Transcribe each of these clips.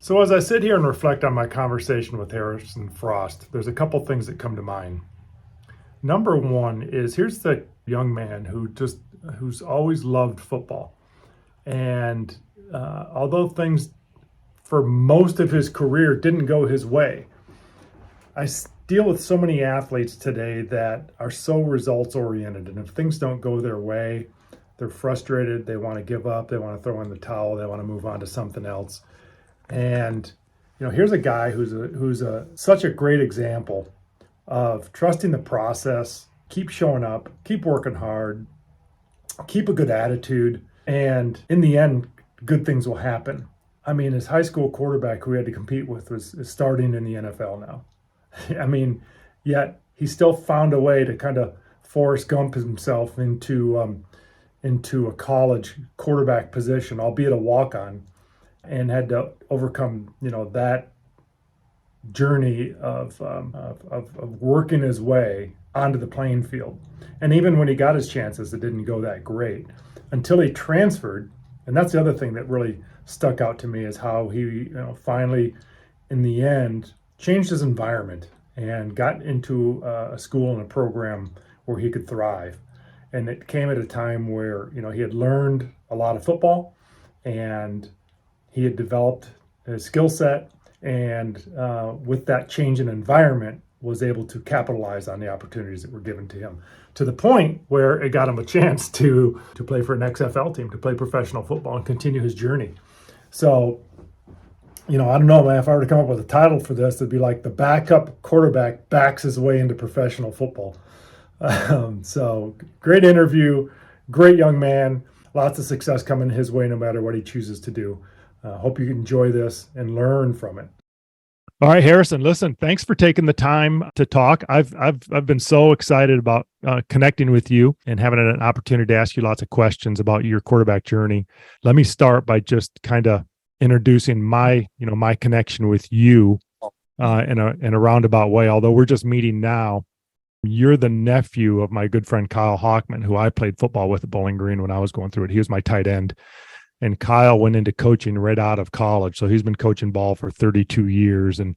So as I sit here and reflect on my conversation with Harrison Frost, there's a couple things that come to mind. Number one is here's the young man who's always loved football, and although things for most of his career didn't go his way, I deal with so many athletes today that are so results oriented, and if things don't go their way, they're frustrated. They want to give up. They want to throw in the towel. They want to move on to something else. And here's a guy who's such a great example of trusting the process, keep showing up, keep working hard, keep a good attitude, and in the end, good things will happen. I mean, his high school quarterback who he had to compete with is starting in the NFL now. I mean, yet he still found a way to kind of Forrest Gump himself into a college quarterback position, albeit a walk-on, and had to overcome that journey of working his way onto the playing field. And even when he got his chances, it didn't go that great until he transferred. And that's the other thing that really stuck out to me is how he finally, in the end, changed his environment and got into a school and a program where he could thrive. And it came at a time where he had learned a lot of football, and he had developed his skill set, and with that change in environment was able to capitalize on the opportunities that were given to him, to the point where it got him a chance to play for an XFL team, to play professional football and continue his journey. So I don't know, man, if I were to come up with a title for this, it'd be like the backup quarterback backs his way into professional football. So great interview, great young man, lots of success coming his way no matter what he chooses to do. Hope you enjoy this and learn from it. All right, Harrison, listen, thanks for taking the time to talk. I've been so excited about connecting with you and having an opportunity to ask you lots of questions about your quarterback journey. Let me start by just kind of introducing my connection with you in a roundabout way. Although we're just meeting now, you're the nephew of my good friend Kyle Hockman, who I played football with at Bowling Green when I was going through it. He was my tight end. And Kyle went into coaching right out of college. So he's been coaching ball for 32 years. And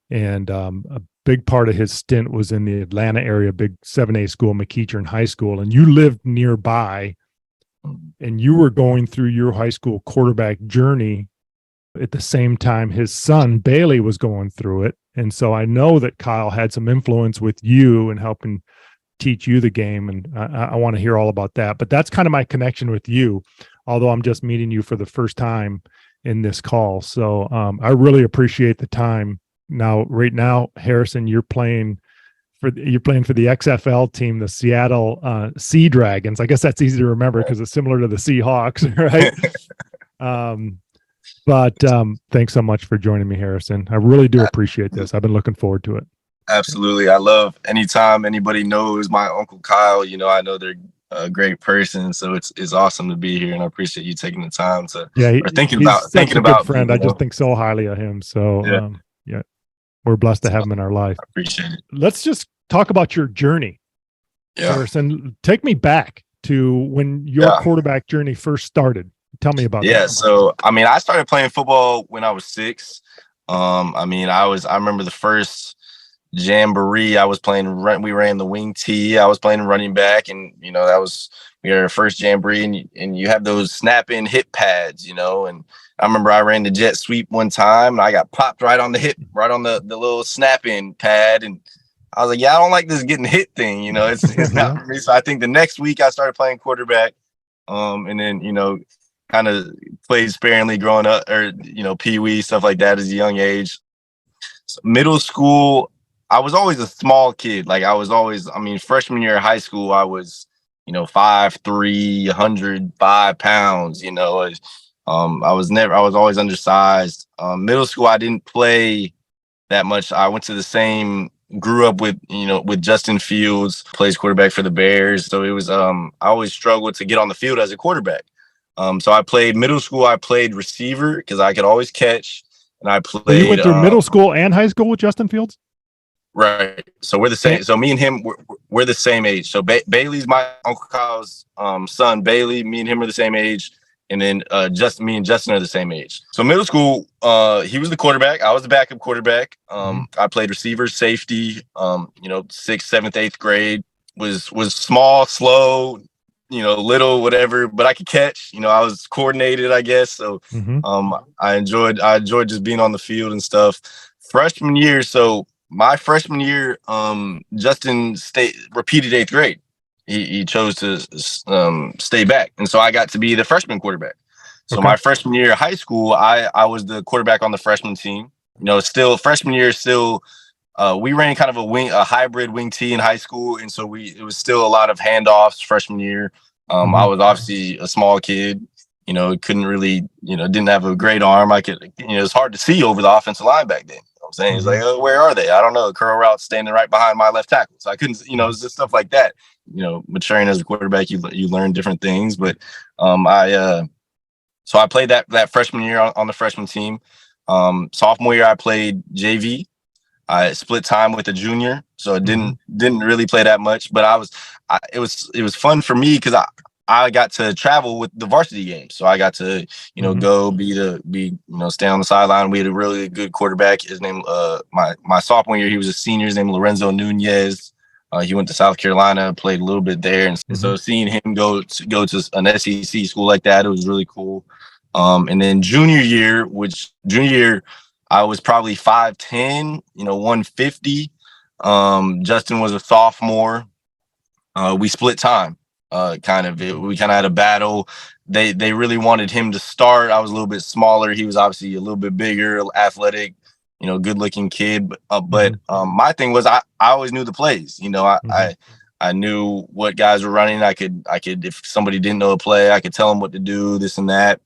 a big part of his stint was in the Atlanta area, big 7A school, McEachern High School. And you lived nearby, and you were going through your high school quarterback journey at the same time his son Bailey was going through it. And so I know that Kyle had some influence with you and helping teach you the game. And I want to hear all about that. But that's kind of my connection with you, although I'm just meeting you for the first time in this call. So I really appreciate the time. Right now, Harrison, you're playing for the XFL team, the Seattle Sea Dragons. I guess that's easy to remember because it's similar to the Seahawks, right? But thanks so much for joining me, Harrison. I really do appreciate this. I've been looking forward to it. Absolutely. I love anytime anybody knows my Uncle Kyle, I know they're a great person. So it's awesome to be here, and I appreciate you taking the time to thinking about friend. I just think so highly of him. So we're blessed to have him in our life. I appreciate it. Let's just talk about your journey. Harrison, take me back to when your quarterback journey first started. Tell me about that. Yeah, so I started playing football when I was 6. I remember the first jamboree I was playing. We ran the wing tee. I was playing running back, and we had our first jamboree, and you have those snap-in hip pads, and I remember I ran the jet sweep one time, and I got popped right on the hip, right on the little snap-in pad, and I was like, I don't like this getting hit thing, it's not for me. So I think the next week I started playing quarterback, and then kind of played sparingly growing up, or pee-wee, stuff like that as a young age. So middle school, I was always a small kid. Like I was always, freshman year of high school, I was, 5'3", 105 pounds, I was always undersized. Middle school, I didn't play that much. I went to grew up with Justin Fields, plays quarterback for the Bears. So it was, I always struggled to get on the field as a quarterback. So I played middle school. I played receiver because I could always catch, and I played. So you went through middle school and high school with Justin Fields? Right. So we're the same. So me and him, we're the same age. So Bailey's my Uncle Kyle's son. Bailey, me and him are the same age. and then just me and Justin are the same age. So middle school, he was the quarterback. I was the backup quarterback. I played receiver, safety. Sixth, seventh, eighth grade was small, slow, little, whatever, but I could catch. I was coordinated, I guess. So I enjoyed just being on the field and stuff. Freshman year, so my freshman year, Justin repeated eighth grade. He chose to stay back, and so I got to be the freshman quarterback. So my freshman year of high school, I was the quarterback on the freshman team. Still freshman year, we ran kind of a hybrid wing T in high school, and so it was still a lot of handoffs freshman year. I was obviously a small kid, couldn't really, didn't have a great arm. I could, it's hard to see over the offensive line back then. I'm saying it's like, oh, where are they? I don't know. Curl route standing right behind my left tackle, so I couldn't, it's just stuff like that. Maturing as a quarterback, you learn different things. But so I played that freshman year on the freshman team. Sophomore year, I played JV. I split time with a junior, so it didn't really play that much. But it was fun for me because I got to travel with the varsity games. So I got to, go stay on the sideline. We had a really good quarterback. His name, my sophomore year, he was a senior. His name Lorenzo Nunez. He went to South Carolina, played a little bit there, and so seeing him go to an SEC school like that, it was really cool. And then junior year, I was probably 5'10", 150. Justin was a sophomore. We split time. We kind of had a battle. They really wanted him to start. I was a little bit smaller. He was obviously a little bit bigger, athletic, good looking kid. But my thing was I always knew the plays. I knew what guys were running. I could if somebody didn't know a play, I could tell them what to do, this and that.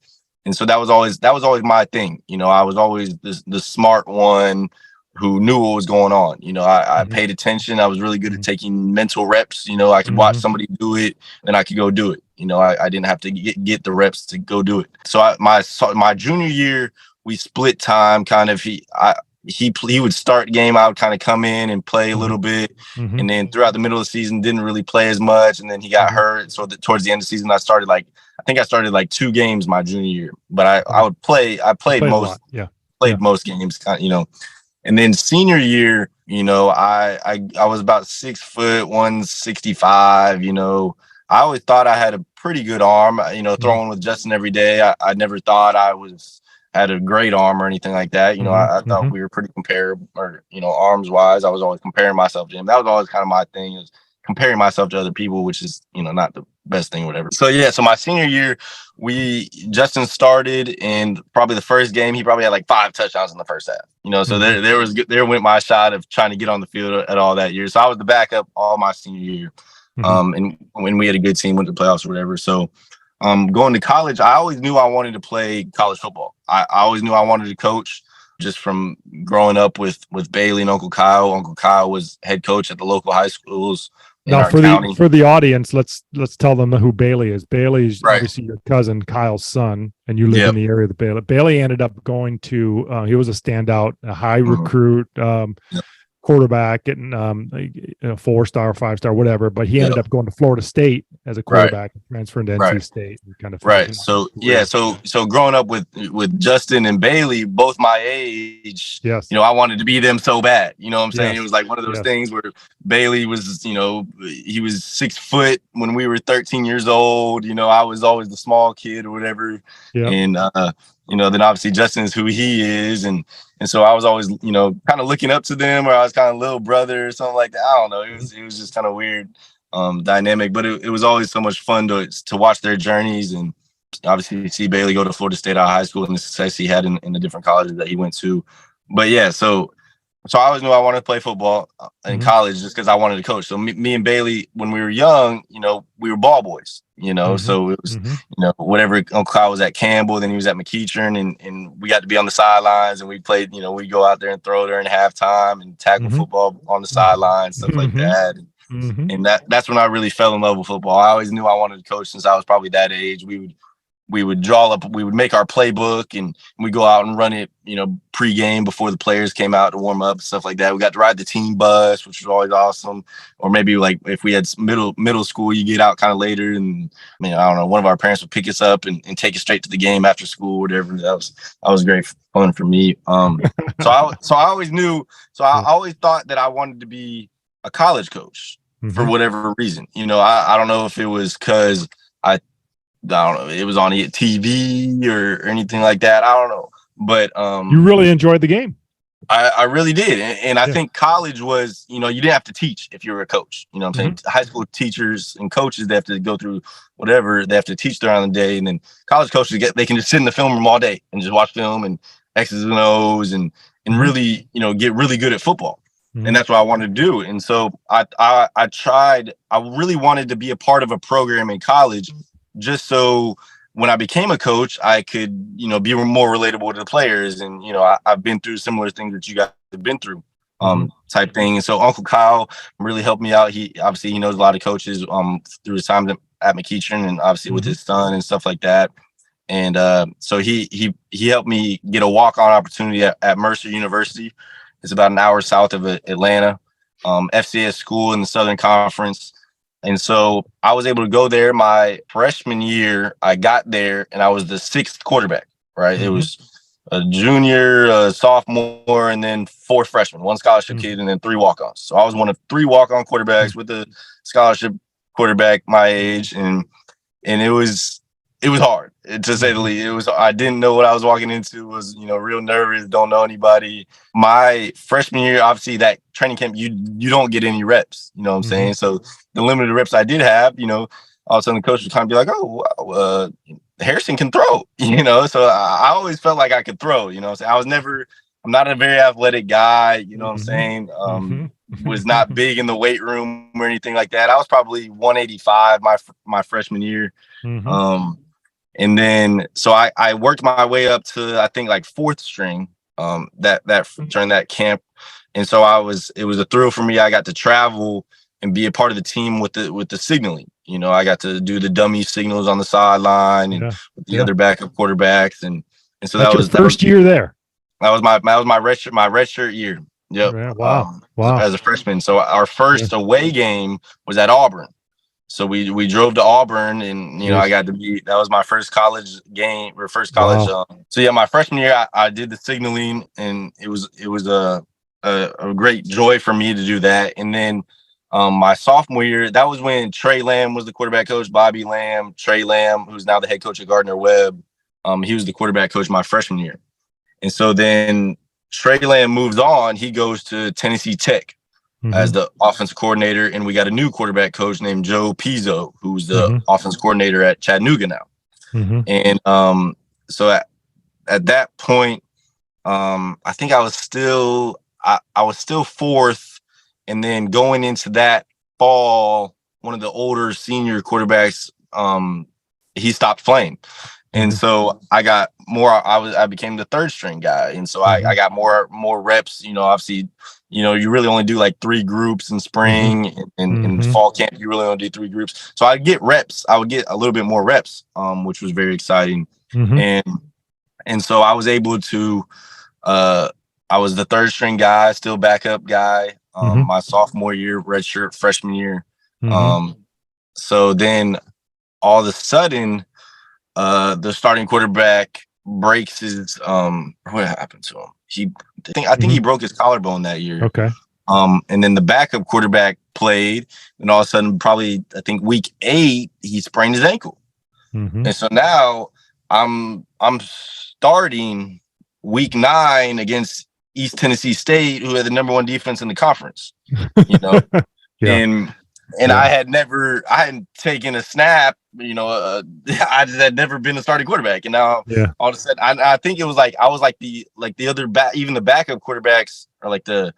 And so that was always my thing. I was always the smart one who knew what was going on. I paid attention. I was really good at taking mental reps. I could watch somebody do it, and I could go do it. I didn't have to get the reps to go do it. So my junior year, we split time. Kind of he would start game. I would kind of come in and play a little bit, and then throughout the middle of the season, didn't really play as much. And then he got hurt. So towards the end of the season, I started like 2 games my junior year. But I would play. I played most. Played most games. And then senior year, I was about 6 foot, 165. I always thought I had a pretty good arm. Throwing with Justin every day. I never thought I had a great arm or anything like that. I thought we were pretty comparable, or arms wise. I was always comparing myself to him. That was always kind of my thing, is comparing myself to other people, which is not the best thing or whatever. So so my senior year, Justin started, and probably the first game he probably had like 5 touchdowns in the first half. So there went my shot of trying to get on the field at all that year. So I was the backup all my senior year. And when we had a good team, went to playoffs or whatever. So going to college, I always knew I wanted to play college football. I always knew I wanted to coach, just from growing up with Bailey and Uncle Kyle. Uncle Kyle was head coach at the local high schools. Now, for the audience, let's tell them who Bailey is. Bailey's obviously your cousin, Kyle's son, and you live in the area of the Bailey. Bailey ended up going to. He was a standout, a high recruit quarterback, getting 4-star, 5-star, whatever. But he ended up going to Florida State as a quarterback, transferring to NC State, and kind of So growing up with Justin and Bailey, both my age, I wanted to be them so bad. You know what I'm saying? It was like one of those things where Bailey was, he was 6 foot when we were 13 years old. I was always the small kid or whatever. And then obviously Justin is who he is, and so I was always, kind of looking up to them, or I was kind of little brother or something like that. I don't know. It was just kind of weird dynamic, but it was always so much fun to watch their journeys, and obviously see Bailey go to Florida State out of high school and the success he had in the different colleges that he went to. But so I always knew I wanted to play football in college, just because I wanted to coach. So me and Bailey, when we were young, we were ball boys, so it was, whatever Uncle Kyle was at Campbell, then he was at McEachern, and we got to be on the sidelines, and we played, we'd go out there and throw during halftime and tackle football on the sidelines, stuff like that. And that's when I really fell in love with football. I always knew I wanted to coach since I was probably that age. We would we would draw up, we would make our playbook, and we go out and run it, pregame before the players came out to warm up, stuff like that. We got to ride the team bus, which was always awesome. Or maybe like if we had middle school, you get out kind of later, and I don't know, one of our parents would pick us up and take us straight to the game after school, whatever. That was great fun for me. So I always knew, I always thought that I wanted to be a college coach for whatever reason. I don't know if it was because I don't know, it was on TV or anything like that. I don't know. But you really enjoyed the game. I really did. And I think college was, you didn't have to teach if you were a coach. You know what I'm saying? High school teachers and coaches, they have to go through whatever. They have to teach throughout the day. And then college coaches, they can just sit in the film room all day and just watch film and X's and O's and really, get really good at football. And that's what I wanted to do. And so I really wanted to be a part of a program in college, just so when I became a coach, I could, be more relatable to the players. And, I've been through similar things that you guys have been through, type thing. And so Uncle Kyle really helped me out. He knows a lot of coaches through his time at McEachern, and obviously with his son and stuff like that. And so he helped me get a walk-on opportunity at Mercer University. It's about an hour south of Atlanta, FCS school in the Southern Conference. And so I was able to go there my freshman year. I got there and I was the sixth quarterback, right? It was a junior, a sophomore, and then four freshmen, one scholarship kid, and then three walk-ons. So I was one of three walk-on quarterbacks with a scholarship quarterback my age. And it was hard, to say the least. I didn't know what I was walking into. Was, real nervous, don't know anybody. My freshman year, obviously that training camp, you don't get any reps, you know what I'm saying? So the limited reps I did have, all of a sudden the coach would kind of be like, oh, Harrison can throw, so I always felt like I could throw, what I'm saying? I'm not a very athletic guy, you know what I'm saying? Was not big in the weight room or anything like that. I was probably 185 my freshman year. And then, so I worked my way up to, I think, like fourth string, during that camp. And so it was a thrill for me. I got to travel and be a part of the team with the signaling. I got to do the dummy signals on the sideline and with the other backup quarterbacks. And so that was first year there. That was my redshirt year. Yep. Yeah, wow. As a freshman. So our first away game was at Auburn. So we drove to Auburn, and I got to that was my first college game or first college. So yeah, my freshman year I did the signaling, and it was a great joy for me to do that. And then my sophomore year, that was when Trey Lamb was the quarterback coach. Bobby Lamb, Trey Lamb, who's now the head coach at Gardner Webb. He was the quarterback coach my freshman year. And so then Trey Lamb moves on. He goes to Tennessee Tech as the offensive coordinator, and we got a new quarterback coach named Joe Pizzo, who's the offensive coordinator at Chattanooga now. And so at that point, I think I was still fourth, and then going into that fall, one of the older senior quarterbacks, he stopped playing. And so I got more. I became the third string guy, and so I got more reps. Obviously, you really only do like 3 groups in spring, and in fall camp you really only do 3 groups. So I get reps. I would get a little bit more reps, which was very exciting. And so I was able to. I was the third string guy, still backup guy. My sophomore year, redshirt freshman year. So then all of a sudden, the starting quarterback breaks his what happened to him? I think he broke his collarbone that year. Okay. And then the backup quarterback played, and all of a sudden, probably I think week 8, he sprained his ankle. And so now I'm starting week 9 against East Tennessee State, who had the number 1 defense in the conference. And I hadn't taken a snap, I just had never been a starting quarterback. And now all of a sudden, I think it was like, I was like the other even the backup quarterbacks, or like the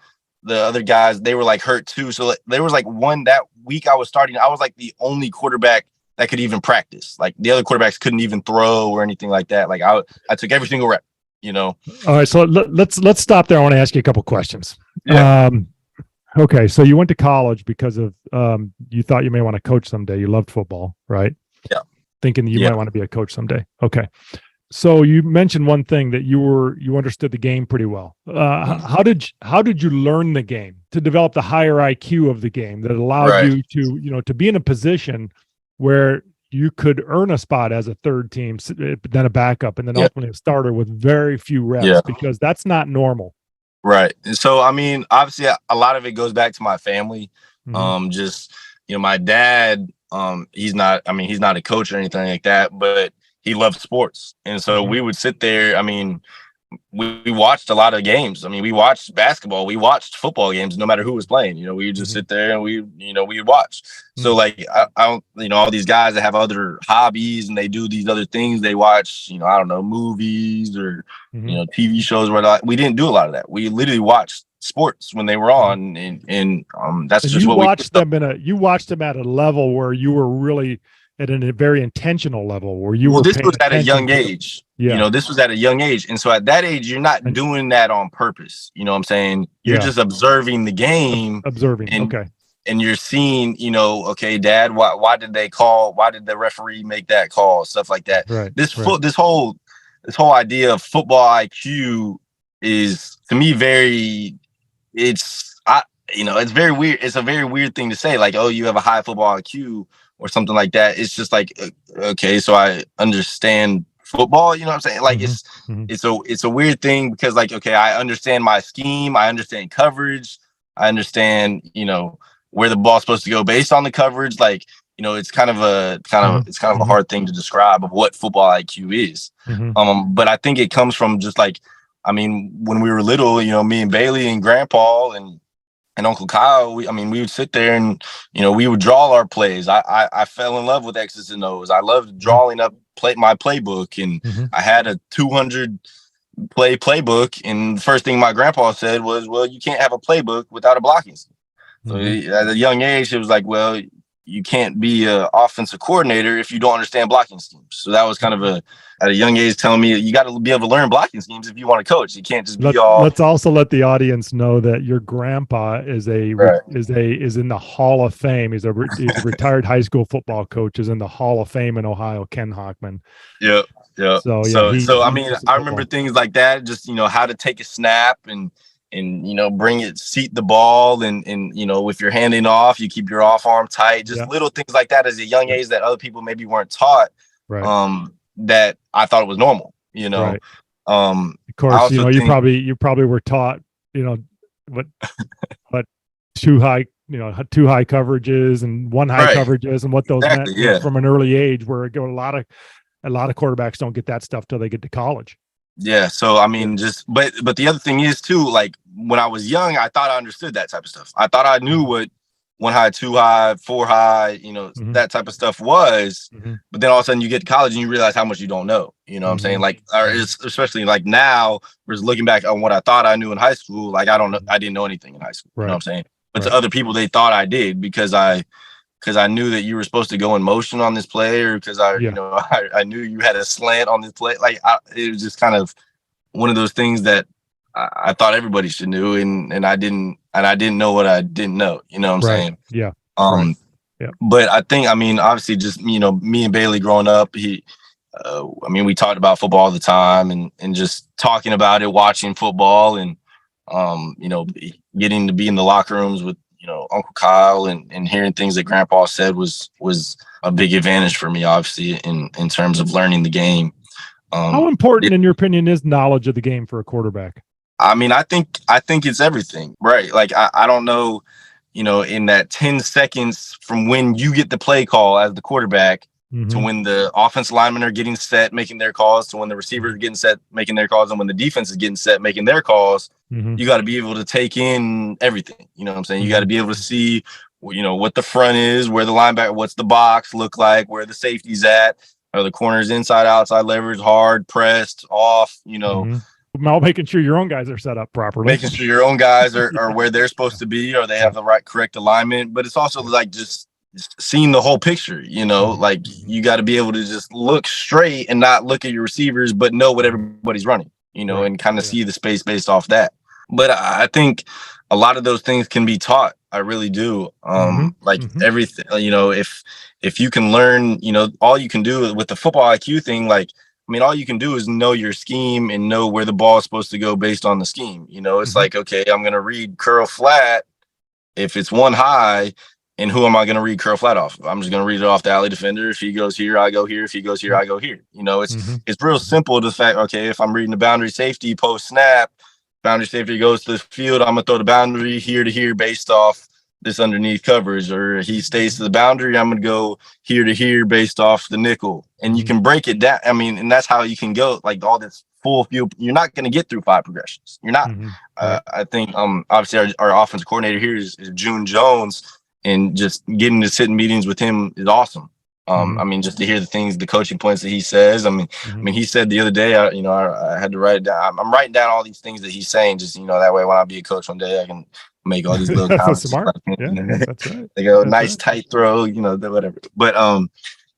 other guys, they were like hurt too. So there was like that week I was starting, I was like the only quarterback that could even practice. Like the other quarterbacks couldn't even throw or anything like that. Like I took every single rep, All right. So let's stop there. I want to ask you a couple questions. Yeah. Okay, so you went to college because of you thought you may want to coach someday. You loved football, right? Yeah. thinking that you Yeah. might want to be a coach someday. Okay. So you mentioned one thing that you understood the game pretty well. How did you learn the game to develop the higher IQ of the game that allowed Right. you to be in a position where you could earn a spot as a third team, then a backup, and then Yeah. ultimately a starter with very few reps, Yeah. because that's not normal. Right. And so, I mean, obviously, a lot of it goes back to my family. Mhm. Just, my dad, he's not, he's not a coach or anything like that, but he loved sports. And so Mhm. we would sit there. I mean, we watched a lot of games. I mean, we watched basketball, we watched football games, no matter who was playing. We would just Mhm. sit there and we would watch. So, Mhm. like, I don't, all these guys that have other hobbies and they do these other things. They watch, I don't know, movies or Mhm. TV shows. Where we didn't do a lot of that. We literally watched sports when they were on, and that's And just what we did. you watched them at a level where you were really at a very intentional level where you Well, were this paying was at a attention young to. age. Yeah. This was at a young age. And so at that age, you're not And doing that on purpose. You know what I'm saying? You're yeah, just observing the game observing. and Okay. and you're seeing, okay, dad, why did the referee make that call? Stuff like that. Right. This Right. whole idea of football IQ is, to me, it's very weird. It's a very weird thing to say, like, oh, you have a high football IQ or something like that. It's just like, okay, so I understand football. You know what I'm saying? Like, Mhm. Mhm. it's a weird thing because, like, okay, I understand my scheme, I understand coverage, I understand, where the ball's supposed to go based on the coverage. Like, it's kind of Mhm. a Mhm. hard thing to describe of what football IQ is. Mhm. But I think it comes from just like, when we were little, me and Bailey and Grandpa and Uncle Kyle, we would sit there and, we would draw our plays. I fell in love with X's and O's. I loved Mhm. drawing up my playbook, and Mhm. I had a 200 playbook. And the first thing my grandpa said was, well, you can't have a playbook without a blocking scheme. So Mhm. at a young age, it was like, well, you can't be an offensive coordinator if you don't understand blocking schemes. So that was kind of at a young age telling me you got to be able to learn blocking schemes if you want to coach. You can't just be all Let's also let the audience know that your grandpa right. is in the Hall of Fame. He's a retired high school football coach. Is in the Hall of Fame in Ohio. Ken Hockman. Yep. Yep. So yeah, So he knew some I remember football. things like that, just how to take a snap and bring it, seat the ball, and if you're handing off, you keep your off arm tight, just Yeah. little things like that as a young Yep. age that other people maybe weren't taught. Right. That I thought it was normal, Right. Of I course, also you think probably were taught, what what two high, two high coverages and one high right, coverages and what those meant, exactly, yeah. from an early age, where a lot of quarterbacks don't get that stuff till they get to college. Yeah. So Yeah. but the other thing is too, like, when I was young, I thought I understood that type of stuff. I thought I knew Mhm. what one high, two high, four high, Mhm. that type of stuff was. Mhm. But then all of a sudden you get to college and you realize how much you don't know. You know what I'm saying? Mhm. Like, or Mhm. especially like now, we're just looking back on what I thought I knew in high school. Like, I don't know, Mhm. I didn't know anything in high school. You know what Right. I'm saying? But to Right. other people, they thought I did because I knew that you were supposed to go in motion on this play, or because Yeah. I knew you had a slant on this play. Like, it was just kind of one of those things that I thought everybody should know, and I didn't know what I didn't know. You know what I'm Right. saying? Yeah. Right. Um, Yeah. but I think, obviously, just me and Bailey growing up, we talked about football all the time, and just talking about it, watching football, and getting to be in the locker rooms with Uncle Kyle, and hearing things that Grandpa said was a big advantage for me, obviously, in terms of learning the game. How important, in your opinion, is knowledge of the game for a quarterback? I think it's everything, right? Like, I don't know, in that 10 seconds from when you get the play call as the quarterback to Mhm. when the offensive linemen are getting set, making their calls, to when the receivers are Mhm. getting set, making their calls, and when the defense is getting set, making their calls. Mhm. You got to be able to take in everything. You know what I'm saying? You got to Mhm. be able to see, what the front is, where the linebacker, what's the box look like, where the safety's at, are the corners inside, outside, leverage, hard, pressed, off, Mhm. While making sure your own guys are set up properly. making sure your own guys are Yeah. where they're supposed to be, or they Yeah. have the correct alignment. But it's also Yeah. like just seeing the whole picture, Mhm. like, Mhm. you got to be able to just look straight and not look at your receivers, but know what Mhm. everybody's running, Right. and kind of Yeah. see the space based off that. But I think a lot of those things can be taught. I really do. Hmm. Like Hmm. everything, if you can learn, all you can do with the football IQ thing, like, I mean, all you can do is know your scheme and know where the ball is supposed to go based on the scheme. It's Hmm. like, okay, I'm going to read curl flat if it's one high, and who am I going to read curl flat off? I'm just going to read it off the alley defender. If he goes here, I go here. If he goes here, I go here. Hmm. It's real simple. The fact, okay, if I'm reading the boundary safety post snap, boundary safety goes to the field, I'm gonna throw the boundary here to here based off this underneath coverage, or he stays to the boundary, I'm gonna go here to here based off the nickel. And you Hmm. can break it down. I mean, and that's how you can go like all this full field. You're not gonna get through 5 progressions. You're not. Hmm. Right. I think obviously our offensive coordinator here is June Jones, and just getting to sit in meetings with him is awesome. Hmm. I mean, just to hear the things, the coaching points that he says. Hmm. He said the other day, I had to write it down. I'm writing down all these things that he's saying, just that way when I be a coach one day, I can make all these little That's comments. smart. Yeah, that's right. They go That's nice right. tight throw, whatever. But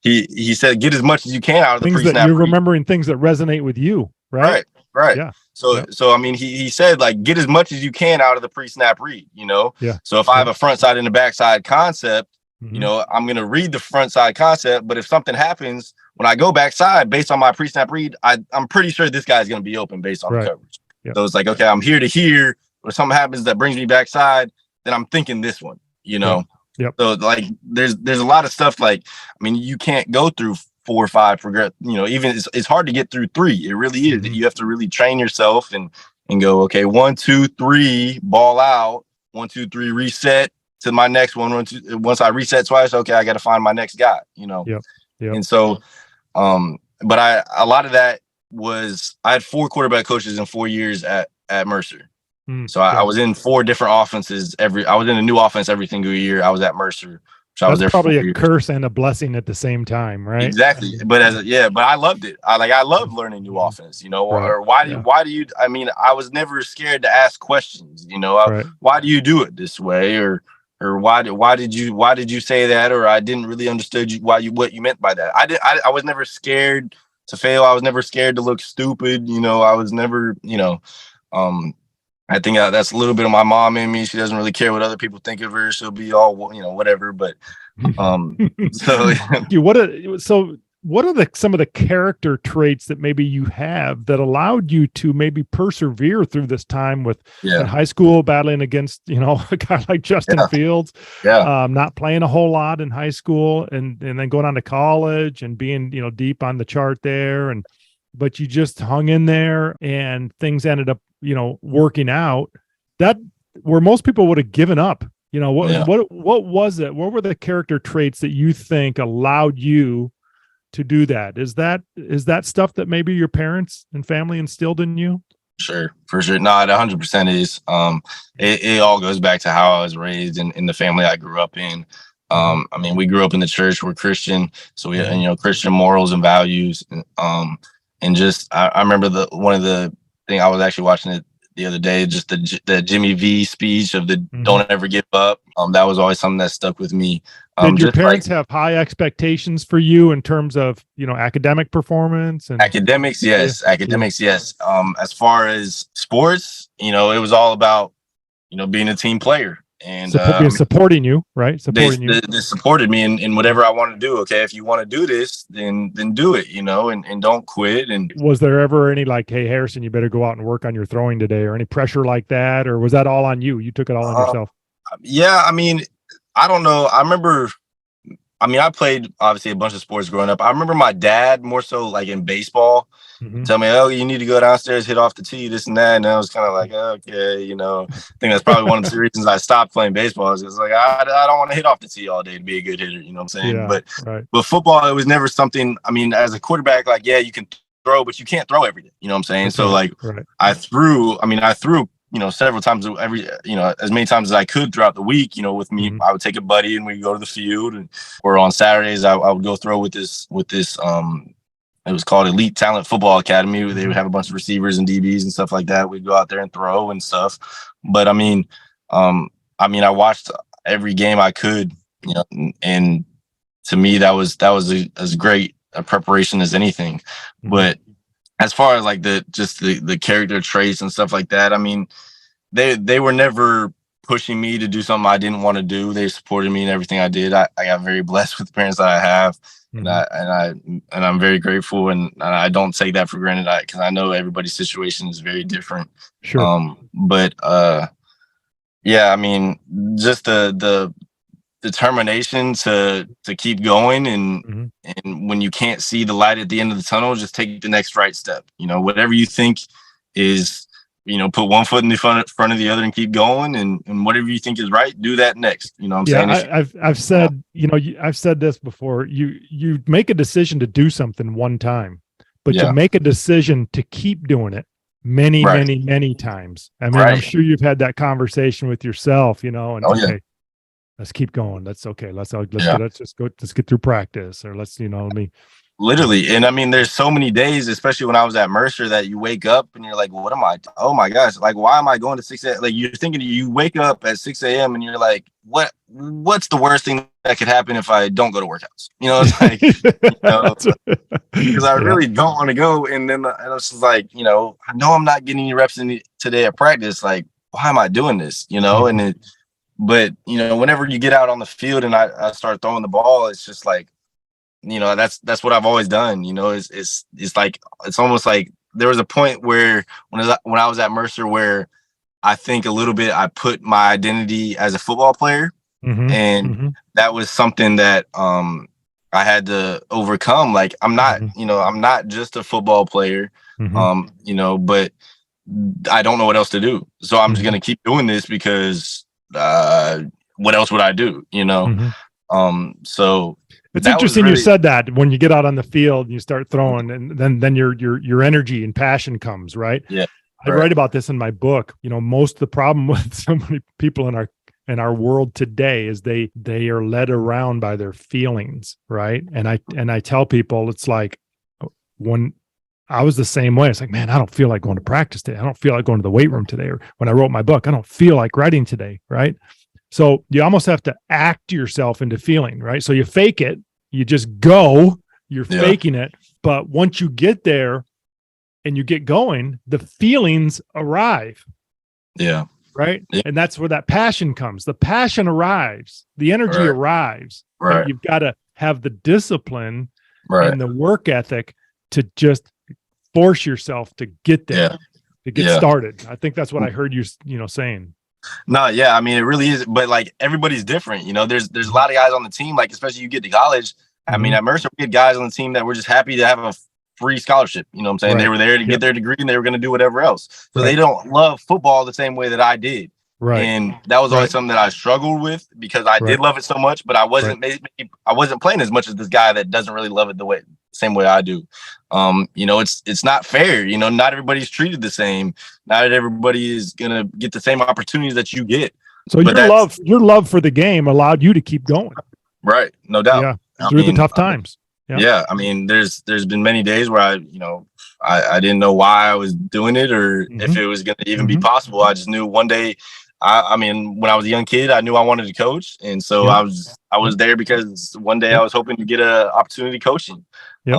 he said get as much as you can out of the Things pre that snap you're read. remembering, things that resonate with you, right? Right, right. Yeah. So Yep. so I mean he said like get as much as you can out of the pre snap read. Yeah. So if I have Yeah. a front side and a back side concept, Hmm. I'm gonna read the front side concept, but if something happens when I go backside based on my pre snap read, I'm pretty sure this guy's gonna be open based on the Right. coverage. Yep. So it's like, okay, I'm here to here, or something happens that brings me backside, then I'm thinking this one. Yep. Yep. So like there's a lot of stuff like, I mean, you can't go through 4 or 5 progress, even it's hard to get through 3. It really is. Hmm. You have to really train yourself and go, okay, 1, 2, 3, ball out, 1, 2, 3, reset to my next one. Once I reset twice, okay, I got to find my next guy. Yep. Yep. And so, but a lot of that was, I had 4 quarterback coaches in 4 years at Mercer. Mm, So I yeah. was in 4 different offenses. I was in a new offense every single year. I was at Mercer, so I was That's there for 4 probably a years. curse and a blessing at the same time, right? Exactly. But but I loved it. I love learning new Mhm. offense, Right. or why Yeah. do you, I mean, I was never scared to ask questions, Right. why do you do it this way? Or why did you say that? Or I didn't really understood what you meant by that. I was never scared to fail. I was never scared to look stupid. I was never, um, I think that's a little bit of my mom in me. She doesn't really care what other people think of her. She'll be all, whatever. But so what are some of the character traits that maybe you have that allowed you to maybe persevere through this time with in yeah, high school battling against a guy like Justin yeah, Fields, yeah, not playing a whole lot in high school and then going on to college and being deep on the chart there, and but you just hung in there and things ended up working out that where most people would have given up. yeah. What was it? What were the character traits that you think allowed you to do that? Is that stuff that maybe your parents and family instilled in you? Sure, for sure. No, it 100% is. It all goes back to how I was raised in the family I grew up in. Mm-hmm. I mean, we grew up in the church. We're Christian, so we, Mm-hmm. Christian morals and values. And just I remember one of the thing I was actually watching it the other day, just the Jimmy V speech of the Mm-hmm. "Don't ever give up." That was always something that stuck with me. Did your Just like parents have high expectations for you in terms of academic performance and academics, yeah, yes, yeah, academics, yes. As far as sports, it was all about being a team player. And I mean, supporting you, right? they, Supporting you. they they supported me in whatever I want to do. Okay, if you want to do this, then do it. And don't quit. And Was there ever any like, hey, Harrison, you better go out and work on your throwing today, or any pressure like that, or was that all on you? You took it all on uh, yourself. yeah, I mean, I don't know. I remember. I mean, I played obviously a bunch of sports growing up. I remember my dad more so like in baseball. Mm-hmm. Tell me, oh, you need to go downstairs, hit off the tee, this and that. And I was kind of like, okay, I think that's probably one of the reasons I stopped playing baseball. Is like, I don't want to hit off the tee all day to be a good hitter. You know what I'm saying? Yeah, right. But football, it was never something. I mean, as a quarterback, like, yeah, you can throw, but you can't throw every day. You know what I'm saying? That's So right. like, Right. I threw, several times as many times as I could throughout the week. With me, Mm-hmm. I would take a buddy and we'd go to the field, or on Saturdays, I would go throw with this it was called Elite Talent Football Academy, where they would have a bunch of receivers and DBs and stuff like that. We'd go out there and throw and stuff. But I watched every game I could, and to me that was as great a preparation as anything. Mm-hmm. But as far as like the character traits and stuff like that, I mean, they were never pushing me to do something I didn't want to do. They supported me in everything I did. I got very blessed with the parents that I have, and I'm very grateful, and I don't take that for granted. Because I know everybody's situation is very different. Sure. But yeah, I mean, just the determination to keep going, and when you can't see the light at the end of the tunnel, just take the next right step. Whatever you think is, put one foot in the front of the other and keep going, and whatever you think is right, do that next. You know what I'm saying? I've said, I've said this before. You make a decision to do something one time, but you make a decision to keep doing it many times. I mean, I'm sure you've had that conversation with yourself, and okay, let's keep going. Let's get through practice, or let me. Literally. And I mean, there's so many days, especially when I was at Mercer, that you wake up and you're like, what am I? Oh my gosh. Like, why am I going to 6 a.m.? Like, you're thinking, you wake up at 6 a.m. and you're like, what's the worst thing that could happen if I don't go to workouts? It's like, because I really don't want to go. And then I was just like, I know I'm not getting any reps today at practice. Like, why am I doing this? But whenever you get out on the field and I start throwing the ball, it's just like, that's what I've always done. It's like, it's almost like there was a point where when I was at Mercer where I think a little bit I put my identity as a football player, and that was something that I had to overcome. Like, I'm not, I'm not just a football player, but I don't know what else to do. So I'm just gonna keep doing this because what else would I do? So it's interesting you said that. When you get out on the field and you start throwing, and then your energy and passion comes, right? Yeah. I write about this in my book. Most of the problem with so many people in our world today is they are led around by their feelings, right? And I tell people, it's like, when I was the same way. It's like, man, I don't feel like going to practice today. I don't feel like going to the weight room today. Or when I wrote my book, I don't feel like writing today, right? So you almost have to act yourself into feeling, right? So you fake it, you just go, you're faking it. But once you get there and you get going, the feelings arrive. Yeah. Right. Yeah. And that's where that passion comes. The passion arrives, the energy arrives. Right. But you've got to have the discipline and the work ethic to just force yourself to get there, to get started. I think that's what I heard you saying. No, yeah, I mean, it really is, but like, everybody's different. There's a lot of guys on the team, like, especially you get to college. I mean, at Mercer, we had guys on the team that were just happy to have a free scholarship. You know what I'm saying? They were there to get their degree, and they were going to do whatever else. So they don't love football the same way that I did. Right. And that was always something that I struggled with, because I did love it so much, but I wasn't I wasn't playing as much as this guy that doesn't really love it the same way I do. It's not fair. Not everybody's treated the same. Not everybody is gonna get the same opportunities that you get. So your love for the game allowed you to keep going. Right. No doubt. Yeah. Through the tough times. Yeah. I mean, there's been many days where I didn't know why I was doing it, or if it was going to even be possible. I just knew one day, I mean, when I was a young kid, I knew I wanted to coach. And so I was there because one day I was hoping to get an opportunity coaching. Yep.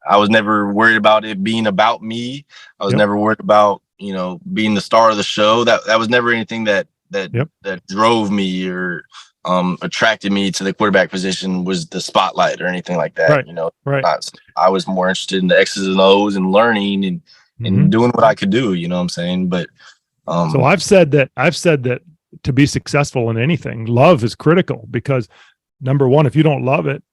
I was never worried about it being about me. I was never worried about, being the star of the show. That was never anything that drove me or attracted me to the quarterback position, was the spotlight or anything like that. I was more interested in the X's and O's and learning and doing what I could do. You know what I'm saying? But so I've said that to be successful in anything, love is critical, because number one, if you don't love it,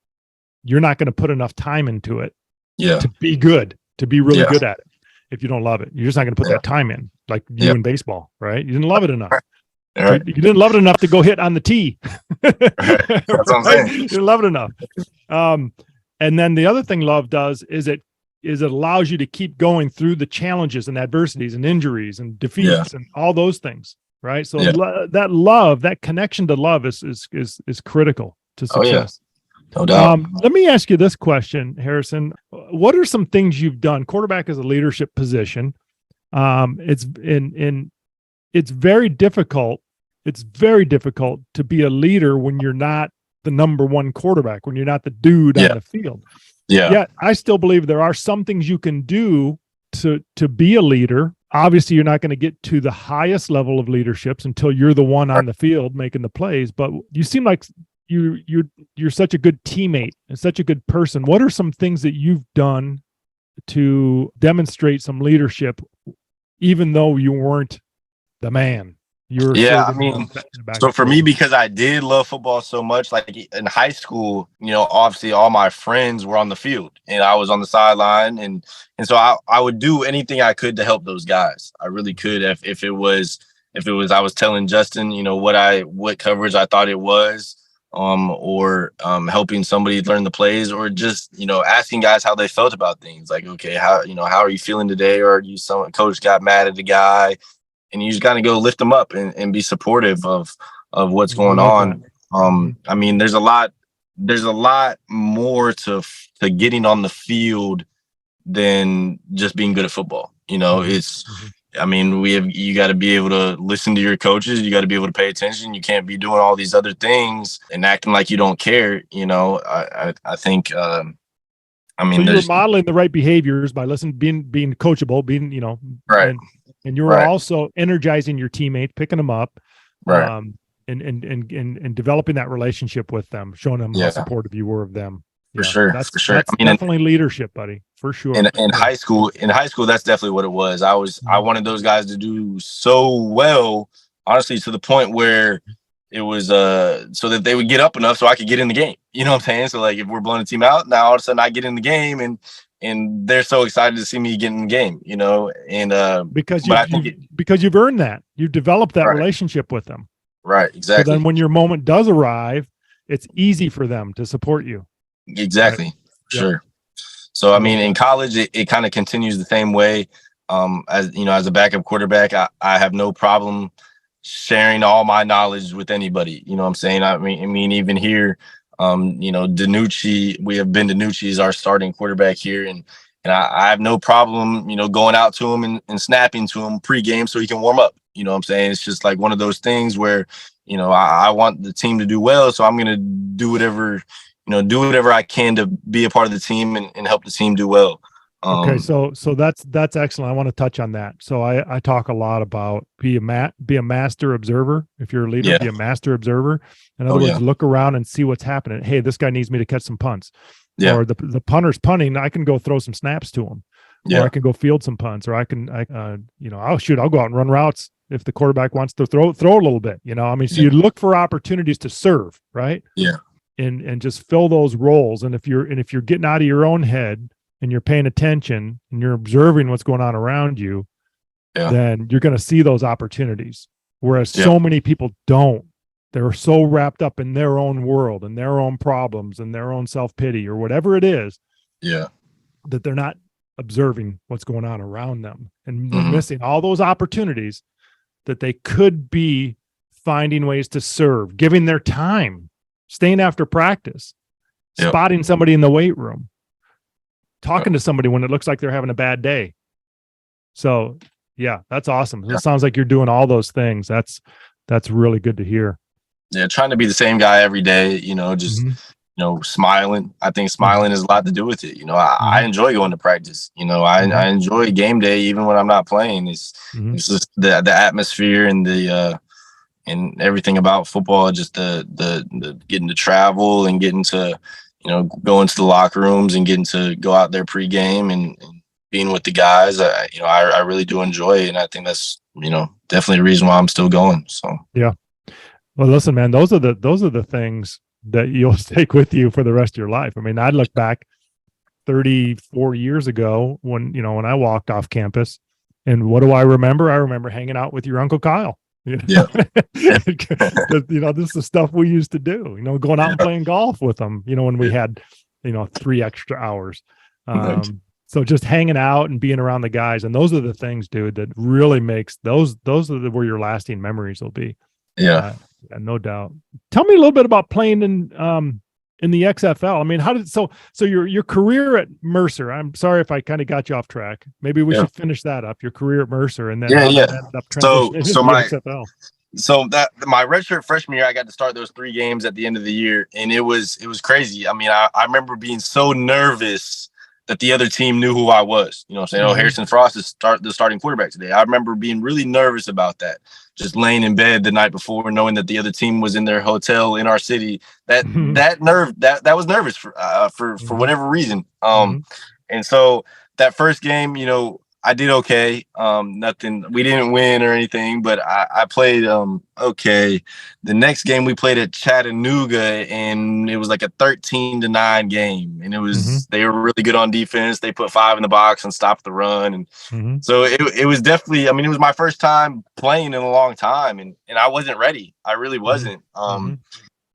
you're not going to put enough time into it to be good, to be really good at it. If you don't love it, you're just not going to put that time in, like you in baseball, right? You didn't love it enough. Right. You didn't love it enough to go hit on the tee. That's what I'm saying. You didn't love it enough. And then the other thing love does is it allows you to keep going through the challenges and adversities and injuries and defeats and all those things, right? So that love, that connection to love is critical to success. No doubt. Let me ask you this question, Harrison. What are some things you've done? Quarterback is a leadership position. It's very difficult. It's very difficult to be a leader when you're not the number one quarterback, when you're not the dude on the field. Yeah. Yet I still believe there are some things you can do to be a leader obviously you're not going to get to the highest level of leaderships until you're the one on the field making the plays. But you seem like you're such a good teammate and such a good person. What are some things that you've done to demonstrate some leadership, even though you weren't the man? You were Yeah, sort I of mean, back so and for me, forth. because I did love football so much, like in high school, obviously all my friends were on the field and I was on the sideline, and so I would do anything I could to help those guys. I really could. If it was I was telling Justin, what coverage I thought it was, or helping somebody learn the plays, or just asking guys how they felt about things. Like, okay, how are you feeling today? Or some coach got mad at the guy, and you just got to go lift them up and be supportive of what's I going love on. that. I mean, there's a lot more to getting on the field than just being good at football. It's, I mean, you got to be able to listen to your coaches. You got to be able to pay attention. You can't be doing all these other things and acting like you don't care. I think, I mean, So you were modeling the right behaviors by being coachable, right, and you were right, also energizing your teammates, picking them up, right, and developing that relationship with them, showing them how yeah, supportive you were of them. for Yeah, sure, that's for sure. I mean, definitely leadership, buddy, for sure. in Yeah. high school, that's definitely what it was. I wanted those guys to do so well, honestly, to the point where it was so that they would get up enough so I could get in the game. You know what I'm saying? So like if we're blowing a team out, now all of a sudden I get in the game, and they're so excited to see me get in the game, and because but I think because you've earned that. You've developed that right, relationship with them. right, So exactly. then when your moment does arrive, it's easy for them to support you. Exactly. Right? Sure. Yep. So, I mean, in college, it kind of continues the same way. As a backup quarterback, I have no problem sharing all my knowledge with anybody. You know what I'm saying? I mean, even here, we have Ben DiNucci is our starting quarterback here. And I have no problem, going out to him and snapping to him pregame so he can warm up. You know what I'm saying? It's just like one of those things where, I want the team to do well. So I'm going to do whatever I can to be a part of the team and help the team do well. Okay, so that's excellent. I want to touch on that. So I talk a lot about be a master observer. If you're a leader, be a master observer. In other words, look around and see what's happening. Hey, this guy needs me to catch some punts. Yeah. Or the punter's punting, I can go throw some snaps to him. Or I can go field some punts, or I'll go out and run routes if the quarterback wants to throw a little bit. I mean, so you look for opportunities to serve, right? Yeah. And just fill those roles. And if you're getting out of your own head and you're paying attention and you're observing what's going on around you, then you're going to see those opportunities. Whereas so many people don't. They're so wrapped up in their own world and their own problems and their own self-pity or whatever it is, that they're not observing what's going on around them. And they're missing all those opportunities that they could be finding ways to serve, giving their time, staying after practice, spotting somebody in the weight room, talking to somebody when it looks like they're having a bad day. So yeah, that's awesome. It sounds like you're doing all those things. That's really good to hear. Yeah. Trying to be the same guy every day, smiling. I think smiling has a lot to do with it. I enjoy going to practice. I enjoy game day, even when I'm not playing. It's just the atmosphere and and everything about football, just the getting to travel and getting to, go into the locker rooms and getting to go out there pregame and being with the guys. I really do enjoy it. And I think that's, definitely the reason why I'm still going. So, yeah. Well, listen, man, those are the things that you'll take with you for the rest of your life. I mean, I look back 34 years ago when I walked off campus, and what do I remember? I remember hanging out with your Uncle Kyle. Yeah. This is the stuff we used to do, going out and playing golf with them, when we had, 3 extra hours. So just hanging out and being around the guys. And those are the things, dude, that really makes those are where your lasting memories will be. Yeah. No doubt. Tell me a little bit about playing in the XFL. I mean, how did so your career at Mercer? I'm sorry if I kind of got you off track. Maybe we should finish that up. Your career at Mercer, and then that ended up transitioning into the XFL. So that my redshirt freshman year, I got to start those 3 games at the end of the year, and it was crazy. I mean, I remember being so nervous that the other team knew who I was. You know what I'm saying? Oh, Harrison Frost is the starting quarterback today. I remember being really nervous about that. Just laying in bed the night before, knowing that the other team was in their hotel in our city. That was nervous for whatever reason. And so that first game, you know, I did okay. Nothing. We didn't win or anything, but I played okay. The next game we played at Chattanooga, and it was like a 13-9 game, and it was they were really good on defense. They put 5 in the box and stopped the run, and so it was definitely. I mean, it was my first time playing in a long time, and I wasn't ready. I really wasn't.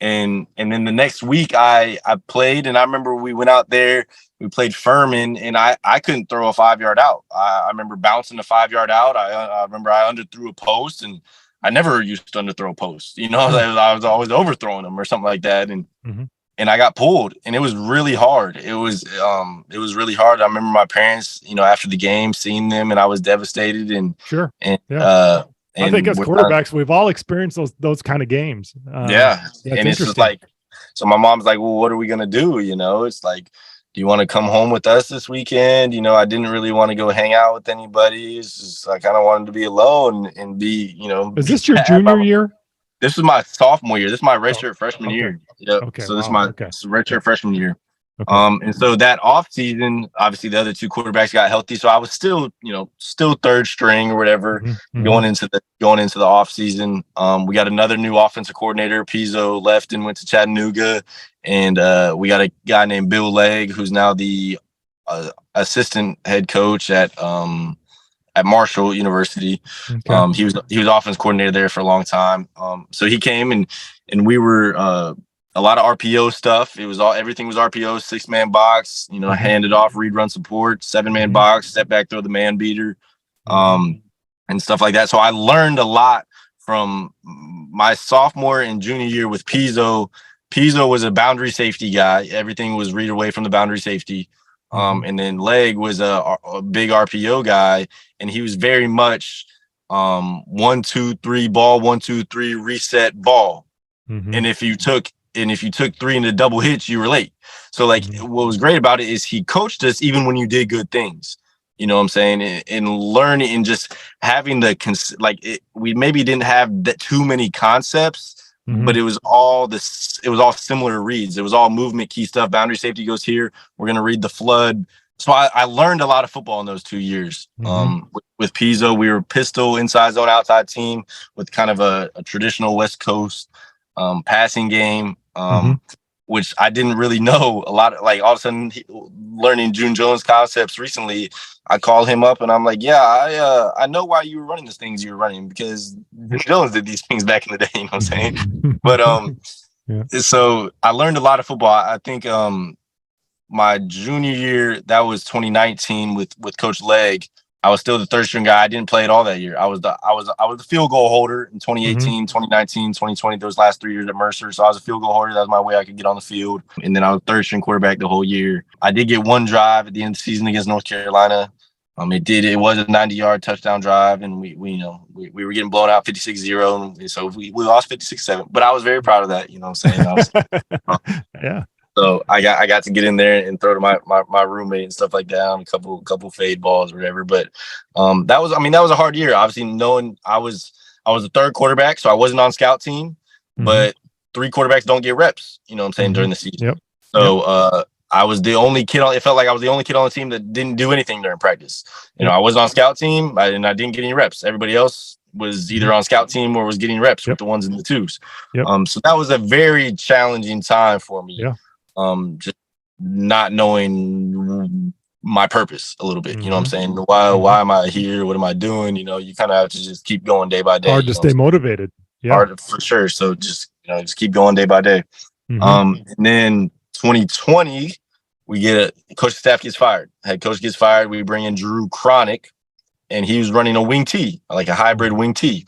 And then the next week I played, and I remember we went out there. We played Furman, and I couldn't throw a 5-yard out. I remember bouncing a 5-yard out. I remember I underthrew a post, and I never used to underthrow posts. You know, I was always overthrowing them or something like that, and I got pulled, and it was really hard. It was really hard. I remember my parents, you know, after the game, seeing them, and I was devastated. And I think as quarterbacks, we've all experienced those kind of games. And it's just like, so my mom's like, well, what are we gonna do? You know, it's like, do you want to come home with us this weekend? You know, I didn't really want to go hang out with anybody. It's just, I kind of wanted to be alone and be, you know. Is this your junior year? This is my sophomore year. This is my redshirt freshman year. Yep. Okay. So this is my redshirt freshman year. Okay. And so that off season, obviously the other two quarterbacks got healthy. So I was still, you know, third string or whatever going into the off season. We got another new offensive coordinator. Pizzo left and went to Chattanooga. And we got a guy named Bill Legg, who's now the assistant head coach at Marshall University. Okay. He was offense coordinator there for a long time. So he came and we were a lot of RPO stuff. Everything was RPO, 6-man box, you know, hand it off, read run support, 7-man box, step back, throw the man beater, and stuff like that. So I learned a lot from my sophomore and junior year with Pizzo. Pizzo was a boundary safety guy. Everything was read away from the boundary safety. And then Legg was a big RPO guy, and he was very much 1, 2, 3 ball, 1, 2, 3 reset ball. And if you took 3 into double hits, you were late. So like what was great about it is he coached us even when you did good things. You know what I'm saying? And learning and just having we maybe didn't have that too many concepts, but it was all similar reads. It was all movement key stuff. Boundary safety goes here. We're going to read the flood. So I learned a lot of football in those 2 years. With Pizzo, we were pistol, inside zone, outside team with kind of a traditional West Coast passing game, which I didn't really know a lot. Like all of a sudden, learning June Jones concepts recently, I called him up and I'm like, yeah, I know why you were running the things you were running, because June Jones did these things back in the day. You know what I'm saying? But so I learned a lot of football. I think my junior year, that was 2019 with Coach Legg. I was still the third string guy. I didn't play at all that year. I was the field goal holder in 2018, 2019, 2020, those last 3 years at Mercer. So I was a field goal holder. That was my way I could get on the field. And then I was third string quarterback the whole year. I did get one drive at the end of the season against North Carolina. It was a 90-yard touchdown drive, and we were getting blown out 56-0. And so we lost 56-7. But I was very proud of that. You know what I'm saying? Yeah. So I got to get in there and throw to my roommate and stuff like that on a couple fade balls or whatever. But that was a hard year. Obviously, knowing I was the third quarterback, so I wasn't on scout team. But 3 quarterbacks don't get reps. You know what I'm saying, during the season. Yep. So I was the only kid it felt like I was the only kid on the team that didn't do anything during practice. You know, I wasn't on scout team and I didn't get any reps. Everybody else was either on scout team or was getting reps with the 1s and the 2s. So that was a very challenging time for me. Yeah. Just not knowing my purpose a little bit, you know what I'm saying? Why am I here? What am I doing? You know, you kind of have to just keep going day by day. Hard to stay motivated. Yeah. Hard for sure. So just keep going day by day. And then 2020, we get coach staff gets fired. Head coach gets fired. We bring in Drew Cronick, and he was running a wing T, like a hybrid wing T.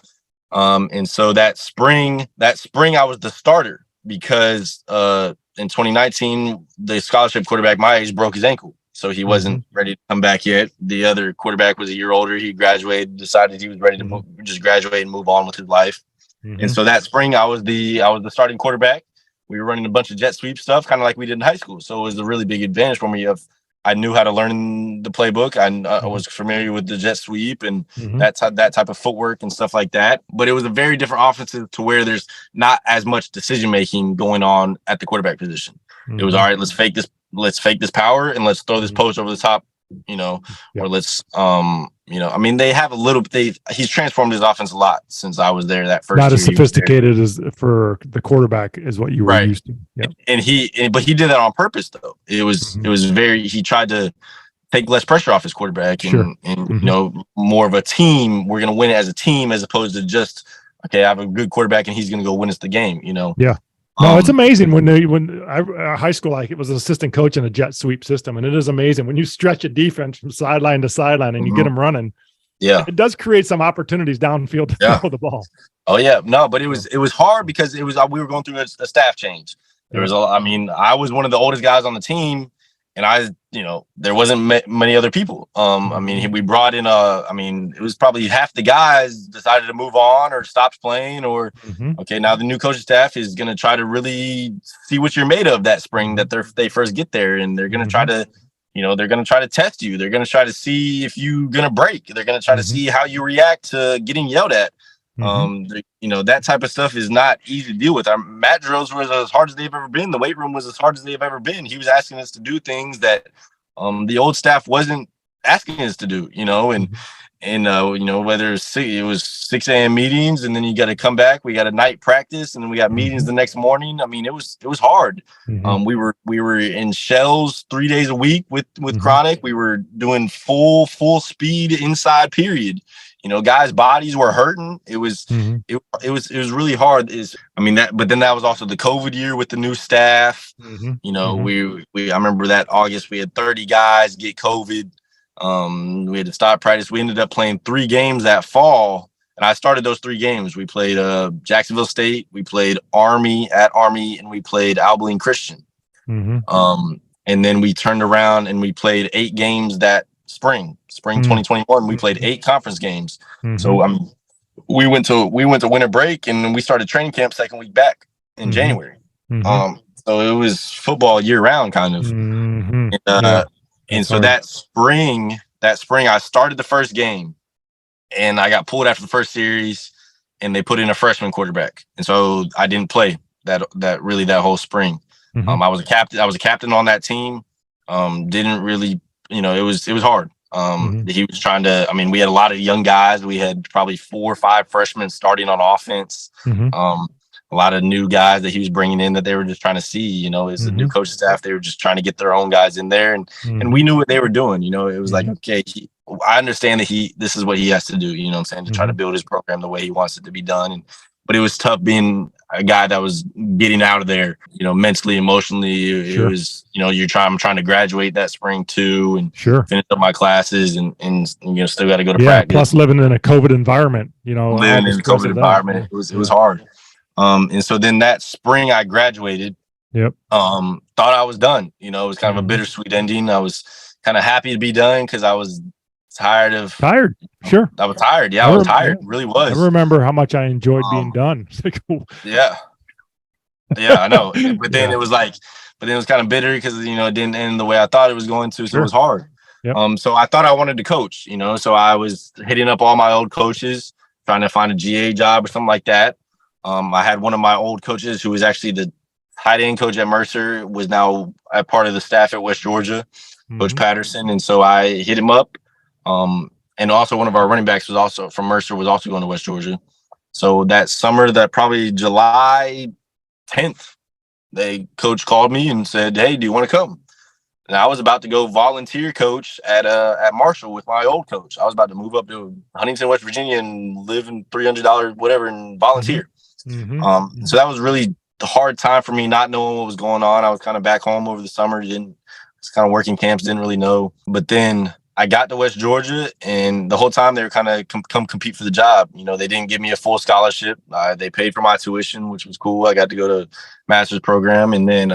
And so that spring I was the starter because in 2019, the scholarship quarterback my age broke his ankle. So he wasn't ready to come back yet. The other quarterback was a year older. He graduated, decided he was ready to just graduate and move on with his life. And so that spring, I was the starting quarterback. We were running a bunch of jet sweep stuff, kind of like we did in high school. So it was a really big advantage for me. I knew how to learn the playbook. I was familiar with the jet sweep and that type of footwork and stuff like that. But it was a very different offense to where there's not as much decision making going on at the quarterback position. It was all right. Let's fake this power and let's throw this post over the top. Or let's I mean, they have a little. He's transformed his offense a lot since I was there. That first not year as sophisticated as for the quarterback as what you were used to. Yeah, but he did that on purpose though. It was he tried to take less pressure off his quarterback and more of a team. We're gonna win it as a team as opposed to just okay, I have a good quarterback and he's gonna go win us the game. Yeah. No, it's amazing when high school, like it was an assistant coach in a jet sweep system. And it is amazing when you stretch a defense from sideline to sideline and you get them running. Yeah. It does create some opportunities downfield to throw the ball. Oh yeah. No, but it was hard because we were going through a staff change. There was I was one of the oldest guys on the team and there wasn't many other people. I mean, we brought in it was probably half the guys decided to move on or stopped playing or okay, now the new coaching staff is going to try to really see what you're made of that spring that they first get there, and they're going to try to they're going to try to test you. They're going to try to see if you're going to break. They're going to try to see how you react to getting yelled at. That type of stuff is not easy to deal with. Our mat drills was as hard as they've ever been. The weight room was as hard as they've ever been. He was asking us to do things that the old staff wasn't asking us to do, whether it was 6 a.m. meetings and then you got to come back, we got a night practice and then we got meetings the next morning. I mean, it was hard. We were in shells 3 days a week with Chronic. We were doing full speed inside period. Guys' bodies were hurting. It was really hard. But then that was also the COVID year with the new staff. I remember that August we had 30 guys get COVID. We had to stop practice. We ended up playing 3 games that fall, and I started those 3 games. We played Jacksonville State, we played Army at Army, and we played Abilene Christian. And then we turned around and we played 8 games that spring 2021. We played 8 conference games. So we went to winter break and we started training camp second week back in January. So it was football year round kind of. And so that spring I started the first game and I got pulled after the first series and they put in a freshman quarterback. And so I didn't play that whole spring. I was a captain on that team. Didn't really, it was hard. He was trying to, we had a lot of young guys. We had probably 4 or 5 freshmen starting on offense. A lot of new guys that he was bringing in that they were just trying to see, as a new coaching staff, they were just trying to get their own guys in there. And we knew what they were doing. It was like, okay, I understand that this is what he has to do, to try to build his program the way he wants it to be done. But it was tough being a guy that was getting out of there, mentally, emotionally. It was, I'm trying to graduate that spring too and finish up my classes and still got to go to practice. Plus living in a COVID environment, living in a COVID environment, it was hard. And so then that spring I graduated. Thought I was done. It was kind of a bittersweet ending. I was kind of happy to be done because I was tired. Sure. I was tired. Yeah, I was tired. Really was. I remember how much I enjoyed being done. Yeah, I know. But then it was kind of bitter because, it didn't end the way I thought it was going to. So it was hard. So I thought I wanted to coach, so I was hitting up all my old coaches, trying to find a GA job or something like that. I had one of my old coaches who was actually the tight end coach at Mercer, was now a part of the staff at West Georgia, Coach Patterson. And so I hit him up. And also one of our running backs was also from Mercer, was also going to West Georgia. So that summer, that probably July 10th, coach called me and said, "Hey, do you want to come?" And I was about to go volunteer coach at Marshall with my old coach. I was about to move up to Huntington, West Virginia, and live in $300 whatever and volunteer. So that was really the hard time for me, not knowing what was going on. I was kind of back home over the summer. Was kind of working camps, didn't really know. But then I got to West Georgia, and the whole time they were kind of come compete for the job. They didn't give me a full scholarship. They paid for my tuition, which was cool. I got to go to master's program, and then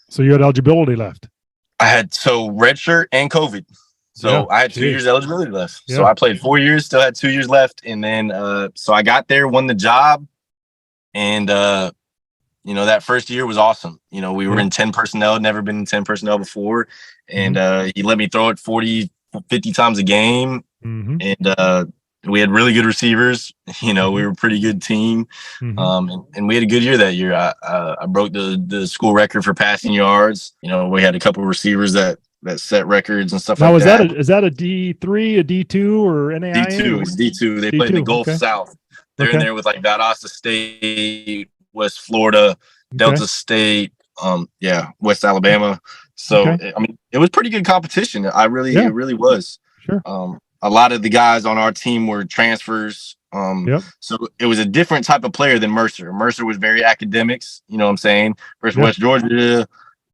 so you had eligibility left. I had redshirt and COVID, so I had 2 years eligibility left. So I played 4 years, still had 2 years left, and then so I got there, won the job, and that first year was awesome. We were in 10 personnel, never been in 10 personnel before. And he let me throw it 40, 50 times a game. And we had really good receivers. We were a pretty good team. And we had a good year that year. I broke the school record for passing yards. We had a couple of receivers that set records and stuff now, like that. Is that a D3, a D2, or NAIA? D2. It's D2. They play in the Gulf South. They're in there with like Valdosta State, West Florida, Delta State, West Alabama. So it was pretty good competition. It really was. Sure. A lot of the guys on our team were transfers. So it was a different type of player than Mercer. Mercer was very academics, you know what I'm saying? Versus West Georgia,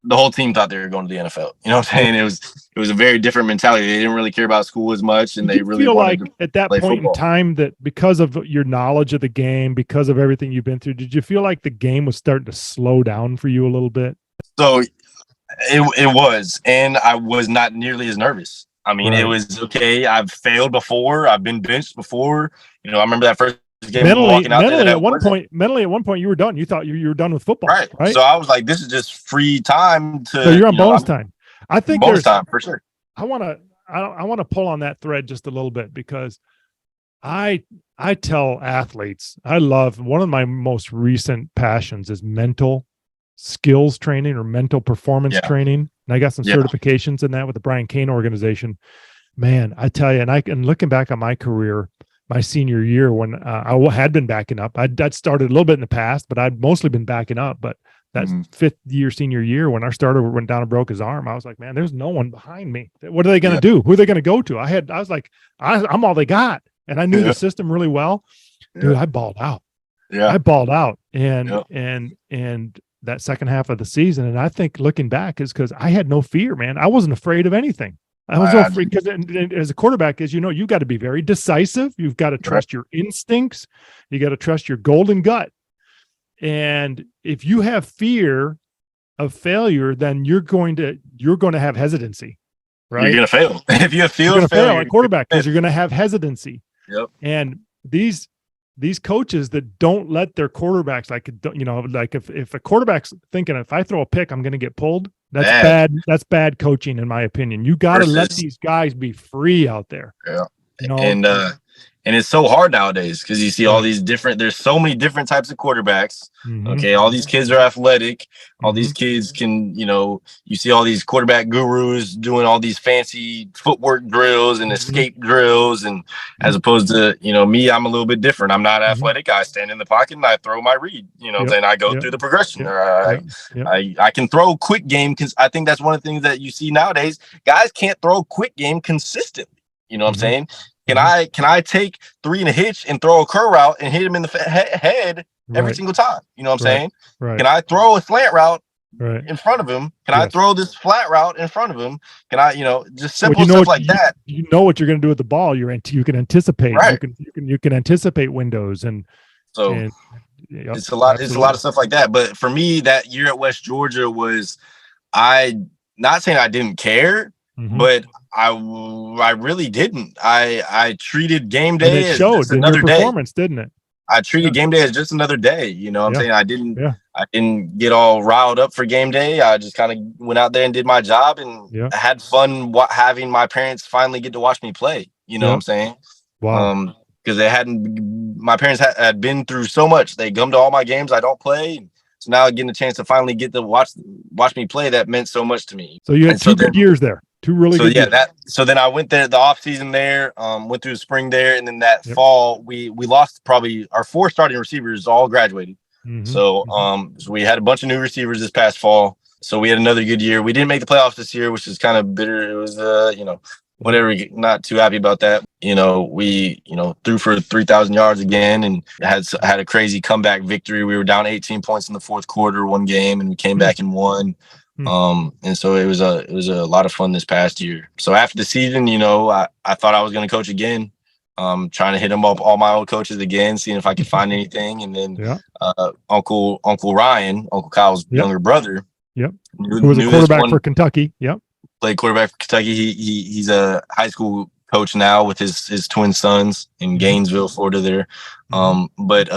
the whole team thought they were going to the NFL. You know what I'm saying? It was a very different mentality. They didn't really care about school as much, and they really feel wanted like to at that play point football. in time that because of your knowledge of the game, because of everything you've been through, did you feel like the game was starting to slow down for you a little bit? So it was, and I was not nearly as nervous. I mean, It was okay. I've failed before. I've been benched before. I remember that first game walking out there. Mentally, at one point, you were done. You thought you were done with football, right? So I was like, this is just free time to. So you're on bonus time. I think bonus time for sure. I want to pull on that thread just a little bit because I tell athletes I love one of my most recent passions is mental skills training or mental performance training. And I got some certifications in that with the Brian Cain organization. Man, I tell you, and looking back on my career, my senior year when I had been backing up, I'd started a little bit in the past, but I'd mostly been backing up. But that fifth year senior year when our starter went down and broke his arm, I was like, man, there's no one behind me. What are they going to do? Who are they going to go to? I was like, I'm all they got. And I knew the system really well. Dude, I balled out. I balled out. And that second half of the season. And I think looking back is because I had no fear, man. I wasn't afraid of anything. I was no afraid because as a quarterback, as you know, you've got to be very decisive. You've got to trust your instincts. You got to trust your golden gut. And if you have fear of failure, then you're going to have hesitancy, right? You're going to fail. If you have fear of failure at quarterback, because you're going to have hesitancy. Yep. And these coaches that don't let their quarterbacks, like if a quarterback's thinking, if I throw a pick, I'm going to get pulled. That's bad. That's bad coaching, in my opinion. You got to let these guys be free out there. Yeah. And it's so hard nowadays because you see all these there's so many different types of quarterbacks. Okay. All these kids are athletic. All these kids can, you see all these quarterback gurus doing all these fancy footwork drills and escape drills. And as opposed to, me, I'm a little bit different. I'm not athletic. I stand in the pocket and I throw my read, then I go through the progression. I can throw quick game because I think that's one of the things that you see nowadays. Guys can't throw quick game consistently. You know what I'm saying? Can I take 3 and a hitch and throw a curl route and hit him in the head every single time? You know what I'm saying? Right. Can I throw a slant route in front of him? Can I throw this flat route in front of him? Can I, just simple stuff like that? You know what you're going to do with the ball. You can anticipate. Right. You can anticipate windows it's a lot. It's a lot of stuff like that. But for me, that year at West Georgia was, not saying I didn't care, but I really didn't. I treated game day as just another performance, didn't it? I treated game day as just another day. You know what I'm saying? I didn't get all riled up for game day. I just kind of went out there and did my job and had fun having my parents finally get to watch me play. You know what I'm saying? Wow. Because my parents had been through so much. They come to all my games. I don't play. So now getting a chance to finally get to watch me play, that meant so much to me. So you had 2 good years there. 2 really good years. So then I went there the off season there, went through the spring there, and then that fall we lost probably our 4 starting receivers all graduated. So we had a bunch of new receivers this past fall. So we had another good year. We didn't make the playoffs this year, which is kind of bitter. It was whatever, not too happy about that. We threw for 3,000 yards again and had a crazy comeback victory. We were down 18 points in the fourth quarter, one game, and we came back and won. And so it was a lot of fun this past year. So after the season, I thought I was going to coach again, trying to hit them up, all my old coaches again, seeing if I could find anything. And then Uncle Ryan, Uncle Kyle's younger brother, who was a quarterback for Kentucky. Played quarterback for Kentucky. He's a high school coach now with his twin sons in Gainesville, Florida there. But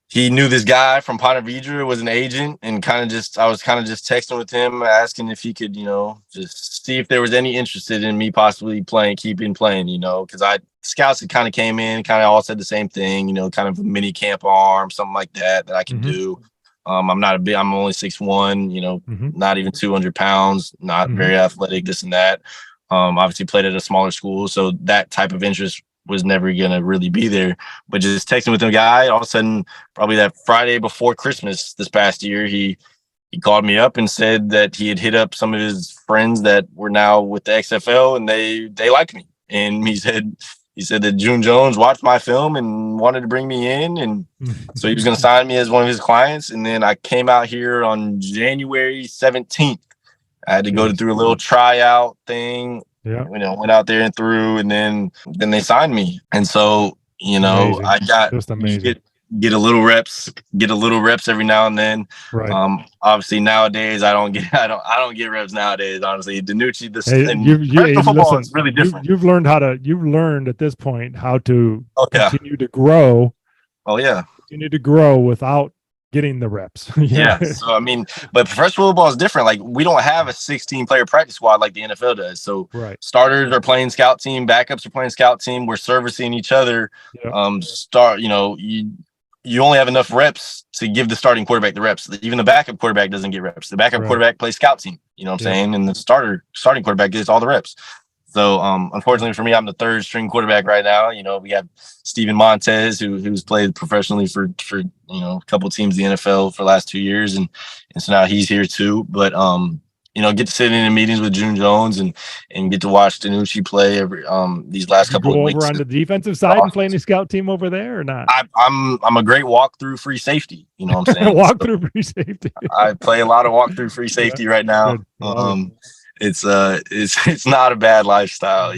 he knew this guy from Ponte Vedra, was an agent, and I was kind of just texting with him, asking if he could, just see if there was any interested in me possibly keeping playing, because scouts had kind of came in, kind of all said the same thing, kind of a mini camp arm, something like that I can do. I'm only 6'1", not even 200 pounds, not very athletic, this and that. Obviously played at a smaller school, so that type of interest was never gonna really be there. But just texting with a guy, all of a sudden, probably that Friday before Christmas this past year, he called me up and said that he had hit up some of his friends that were now with the XFL, and they liked me. And he said that June Jones watched my film and wanted to bring me in, and so he was going to sign me as one of his clients. And then I came out here on January 17th. I had to go through a little tryout thing. Yeah, went out there and through, and then they signed me. And so, amazing. I got just amazing. Get a little reps every now and then. Right. Obviously nowadays I don't get reps nowadays. Honestly, Danucci, football is really different. You've learned at this point how to continue to grow. Oh yeah. Continue to grow without getting the reps. Yeah. So but professional football is different. Like, we don't have a 16-player practice squad like the NFL does. So starters are playing scout team, backups are playing scout team. We're servicing each other. Yep. You only have enough reps to give the starting quarterback the reps. Even the backup quarterback doesn't get reps. The backup quarterback plays scout team, you know what I'm saying? And the starting quarterback gets all the reps. So, unfortunately for me, I'm the third string quarterback right now. We have Steven Montez, who's played professionally for a couple of teams in the NFL for the last 2 years. And so now he's here too. But, get to sit in meetings with June Jones and get to watch Danucci play every these last couple of weeks. Over on the defensive side and playing the scout team over there or not? I'm a great walk-through free safety. You know what I'm saying? Walk-through free safety. I play a lot of walk-through free safety right now. It's not a bad lifestyle.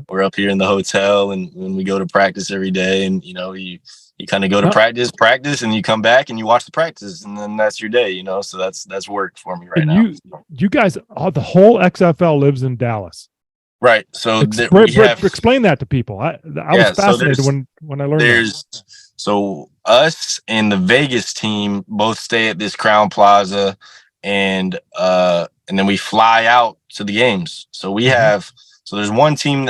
We're up here in the hotel, and when we go to practice every day, and you kind of go to practice, and you come back and you watch the practice, and then that's your day, so that's work for me right now. You guys, the whole XFL lives in Dallas, right? So explain that to people. I was fascinated when I learned that. So us and the Vegas team both stay at this Crown Plaza, and then we fly out to the games. So we have there's one team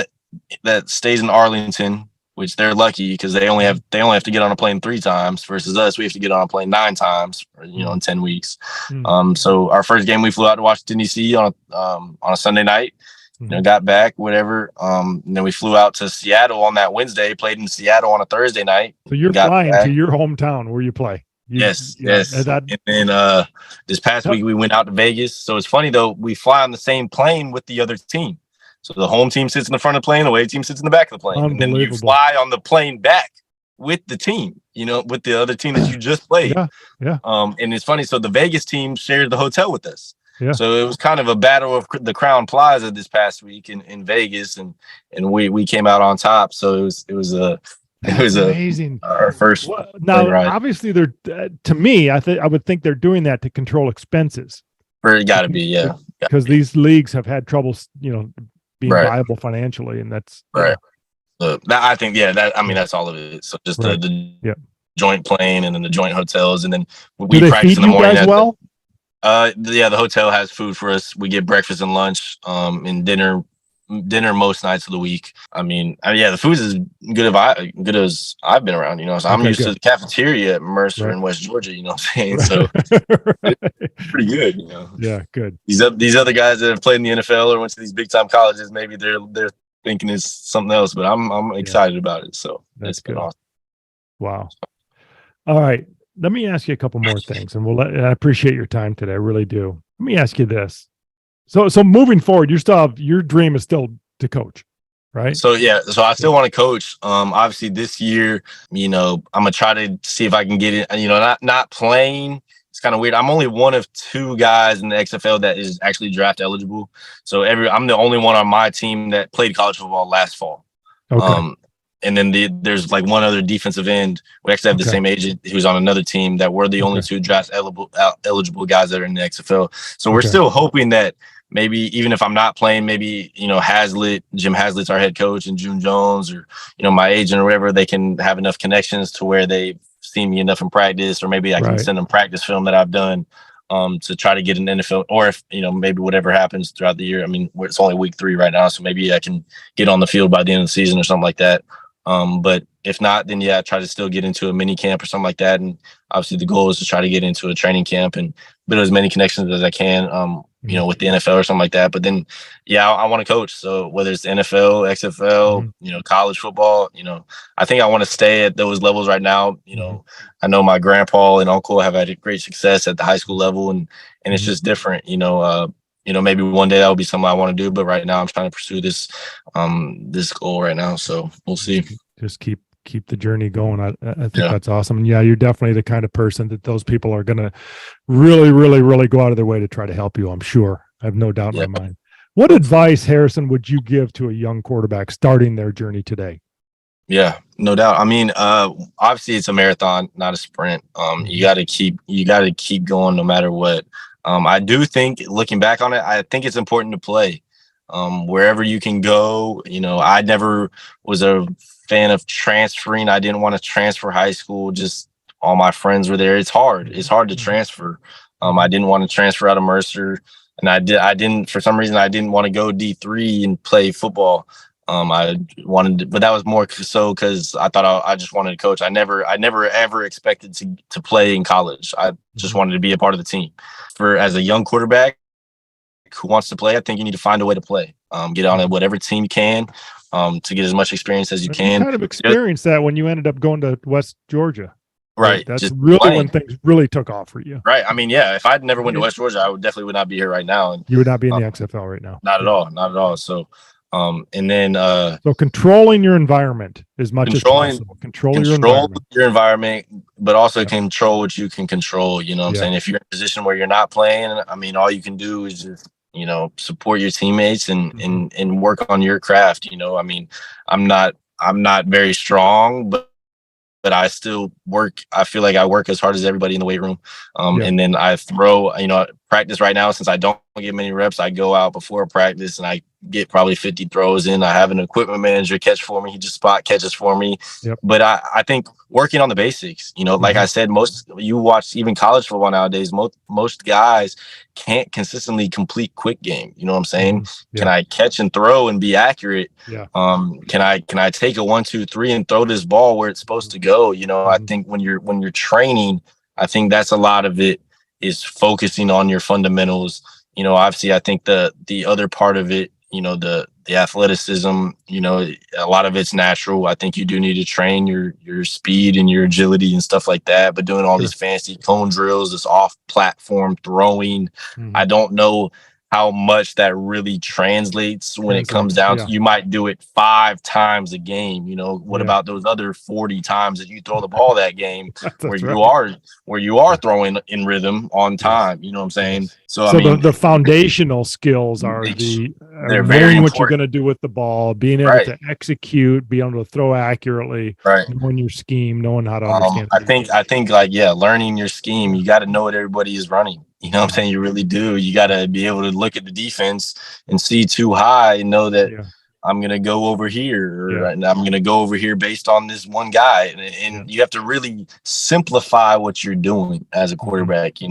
that stays in Arlington, which they're lucky because they only have to get on a plane 3 times, versus us, we have to get on a plane 9 times, in 10 weeks. So our first game, we flew out to Washington, D.C. on a Sunday night, got back, whatever. And then we flew out to Seattle on that Wednesday, played in Seattle on a Thursday night. So you're flying to your hometown where you play. Yes. And then this past week we went out to Vegas. So it's funny though, we fly on the same plane with the other team. So the home team sits in the front of the plane, the away team sits in the back of the plane. And then you fly on the plane back with the team, with the other team that you just played. Yeah. And it's funny. So the Vegas team shared the hotel with us. Yeah. So it was kind of a battle of the Crown Plaza this past week in Vegas, and we came out on top. So it was amazing. Our first. Now, obviously, they're to me, I would think they're doing that to control expenses. It got to be, because these leagues have had trouble, being viable financially, and that's right. I think, that's all of it. So just the joint plane, and then the joint hotels, and then we practice in the morning. Guys well? The hotel has food for us. We get breakfast and lunch, and dinner most nights of the week. The food is good as I've been around, so I'm used to the cafeteria at Mercer in West Georgia, you know what I'm saying? So it's pretty good, Yeah, good. These other guys that have played in the NFL or went to these big time colleges, maybe they're thinking it's something else, but I'm excited about it. So it's been awesome. Wow. All right. Let me ask you a couple more things, and I appreciate your time today. I really do. Let me ask you this. So moving forward, your dream is still to coach, right? So I still want to coach. Obviously this year, I'm gonna try to see if I can get it. Not playing. It's kind of weird. I'm only one of 2 guys in the XFL that is actually draft eligible. So I'm the only one on my team that played college football last fall. Okay. And then there's like one other defensive end. We actually have the same agent who's on another team that we're the only 2 draft eligible guys that are in the XFL. So we're still hoping that maybe even if I'm not playing, maybe, Jim Hazlitt's our head coach, and June Jones, or, my agent or whatever, they can have enough connections to where they seen me enough in practice, or maybe I can Right. send them practice film that I've done to try to get an NFL, or if, maybe whatever happens throughout the year. I mean, it's only week 3 right now, so maybe I can get on the field by the end of the season or something like that. But if not, then I try to still get into a mini camp or something like that. And obviously the goal is to try to get into a training camp and build as many connections as I can, with the NFL or something like that. But then, I want to coach. So whether it's NFL, XFL, college football, I think I want to stay at those levels right now. I know my grandpa and uncle have had great success at the high school level, and it's just different, maybe one day that will be something I want to do, but right now I'm trying to pursue this goal right now. So we'll see. Just keep the journey going. I think that's awesome. And you're definitely the kind of person that those people are going to really, really, really go out of their way to try to help you. I'm sure. I have no doubt in my mind. What advice, Harrison, would you give to a young quarterback starting their journey today? Yeah, no doubt. I mean, obviously it's a marathon, not a sprint. You got to keep going no matter what. I do think, looking back on it, I think it's important to play wherever you can go. I never was a fan of transferring. I didn't want to transfer high school. Just all my friends were there. It's hard. It's hard to transfer. I didn't want to transfer out of Mercer, and I didn't, for some reason, I didn't want to go D3 and play football. I wanted to, but that was more so because I thought I just wanted to coach. I never ever expected to play in college. I just wanted to be a part of the team. As a young quarterback who wants to play, I think you need to find a way to play. Get on whatever team you can to get as much experience as you can. You kind of experienced that when you ended up going to West Georgia. Right. That's just really playing. When things really took off for you. Right. I mean, if I'd never went to West Georgia, I would not be here right now. And you would not be in the XFL right now. Not at all. Not at all. So, and then so controlling your environment as much as possible. Control your environment, but also control what you can control. You know what I'm saying? If you're in a position where you're not playing, I mean, all you can do is just, support your teammates and work on your craft. I mean, I'm not very strong, but I still work. I feel like I work as hard as everybody in the weight room. And then I throw, practice right now, since I don't get many reps, I go out before practice and I get probably 50 throws in. I have an equipment manager catch for me. He just spot catches for me. But I think working on the basics, like I said, you watch even college football nowadays, most guys can't consistently complete quick game. You know what I'm saying? Can I catch and throw and be accurate? Can I take a 1, 2, 3 and throw this ball where it's supposed to go? I think when you're training, I think that's a lot of it is focusing on your fundamentals. Obviously I think the other part of it, the athleticism, a lot of it's natural. I think you do need to train your speed and your agility and stuff like that, but doing all these fancy cone drills, this off platform throwing, I don't know how much that really translates when it comes down to, you might do it 5 times a game. What about those other 40 times that you throw the ball that game where you are throwing in rhythm on time? You know what I'm saying? So I mean, the foundational skills are they're very knowing important. What you're going to do with the ball, being able to execute, being able to throw accurately, knowing your scheme, knowing how to understand. I think learning your scheme, you got to know what everybody is running. You know what I'm saying? You really do. You got to be able to look at the defense and see too high and know that I'm going to go over here, or I'm going to go over here based on this one guy. And you have to really simplify what you're doing as a quarterback. You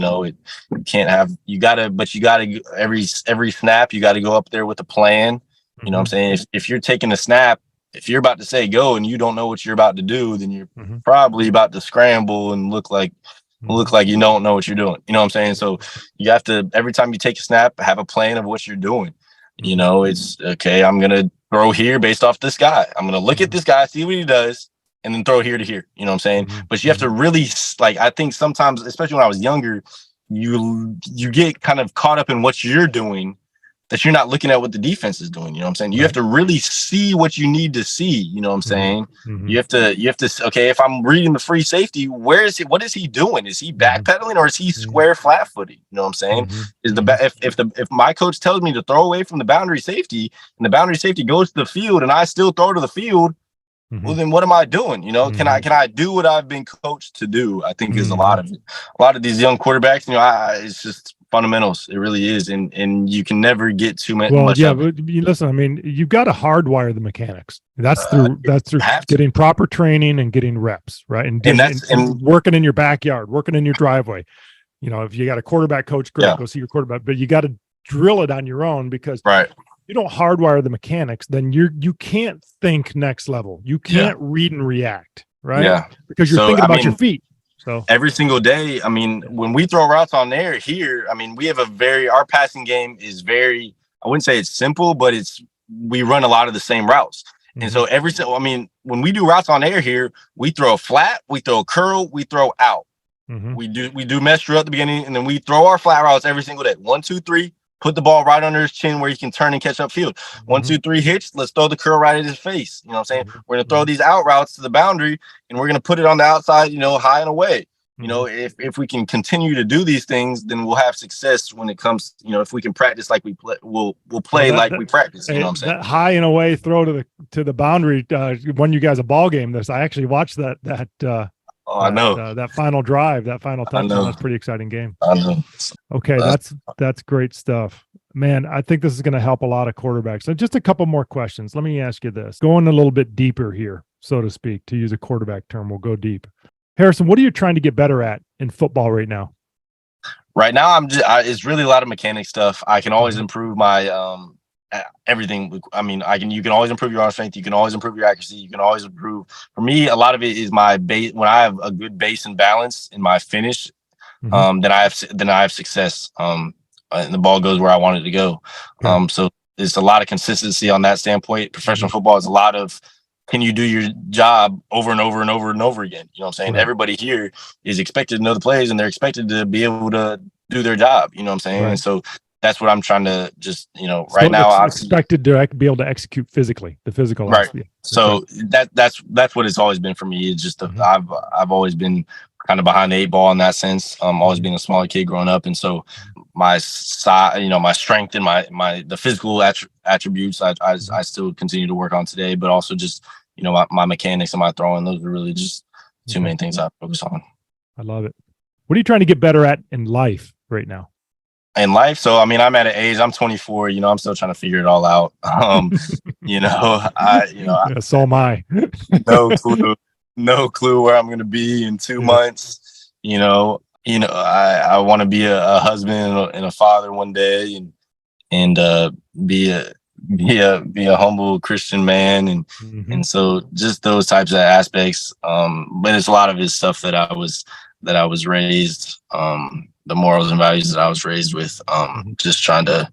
can't have, you got to every snap, you got to go up there with a plan. You know what I'm saying? If you're taking a snap, if you're about to say go and you don't know what you're about to do, then you're probably about to scramble and look like you don't know what you're doing. You know what I'm saying? So you have to, every time you take a snap, have a plan of what you're doing. It's okay, I'm going to throw here based off this guy. I'm going to look at this guy, see what he does, and then throw here to here. You know what I'm saying? But you have to really, I think sometimes, especially when I was younger, you get kind of caught up in what you're doing, that you're not looking at what the defense is doing. You know what I'm saying? You have to really see what you need to see. You know what I'm saying? You have to, okay, if I'm reading the free safety, what is he doing? Is he backpedaling or is he square flat footed? You know what I'm saying? If my coach tells me to throw away from the boundary safety and the boundary safety goes to the field and I still throw to the field, well, then what am I doing? Can I do what I've been coached to do? I think is a lot of it. A lot of these young quarterbacks, it's just, fundamentals. It really is, and you can never get too much. Well, yeah, of it. but listen, I mean, you've got to hardwire the mechanics. That's through Have to. getting proper training and getting reps, right? And working in your backyard, working in your driveway. You know, if you got a quarterback coach, great, go see your quarterback. But you got to drill it on your own, because right. you don't hardwire the mechanics, then you can't think next level. You can't read and react, right? Yeah, because you're thinking about your feet. So every single day, I mean, when we throw routes on there here, I mean, we have our passing game is very, I wouldn't say it's simple, but we run a lot of the same routes. Mm-hmm. And so I mean, when we do routes on air here, we throw a flat, we throw a curl, we throw out. Mm-hmm. We do mesh drill at the beginning, and then we throw our flat routes every single day. 1, 2, 3, put the ball right under his chin where he can turn and catch upfield. Mm-hmm. 1, 2, 3 hitch, let's throw the curl right at his face. You know what I'm saying? Mm-hmm. We're gonna throw these out routes to the boundary, and we're gonna put it on the outside, you know, high and away. You know, if we can continue to do these things, then we'll have success when it comes, you know, if we can practice like we play, we'll play we practice. You know what I'm saying? That high and away throw to the boundary won you guys a ball game. I actually watched that. I know that final drive, that final touchdown. That's a pretty exciting game. I know. Okay, that's great stuff, man. I think this is going to help a lot of quarterbacks. So just a couple more questions. Let me ask you this, going a little bit deeper here, so to speak, to use a quarterback term. We'll go deep. Harrison, what are you trying to get better at in football right now? Right now, it's really a lot of mechanic stuff. I can always improve my everything. I mean, you can always improve your arm strength. You can always improve your accuracy. You can always improve. For me, a lot of it is my base. When I have a good base and balance in my finish, then I have success. And the ball goes where I want it to go. Okay. So it's a lot of consistency on that standpoint. Professional football is a lot of, can you do your job over and over and over and over again? You know what I'm saying? Right. Everybody here is expected to know the plays, and they're expected to be able to do their job. You know what I'm saying? Right. And so that's what I'm trying to just, you know, right now I'm expected to be able to execute physically, the physical. Right. Aspect. So that's what it's always been for me. It's just I've always been kind of behind the 8 ball in that sense. Always being a smaller kid growing up, and so my size, you know, my strength and the physical attributes I still continue to work on today, but also just, you know, my mechanics and my throwing. Those are really just two main things I focus on. I love it. What are you trying to get better at in life right now? In life, so I mean, I'm at an age. I'm 24. You know, I'm still trying to figure it all out. You know, so am I. no clue where I'm going to be in 2 months. You know, I want to be a husband and a father one day, and be a humble Christian man, and so just those types of aspects. But it's a lot of his stuff that I was raised. The morals and values that I was raised with, just trying to,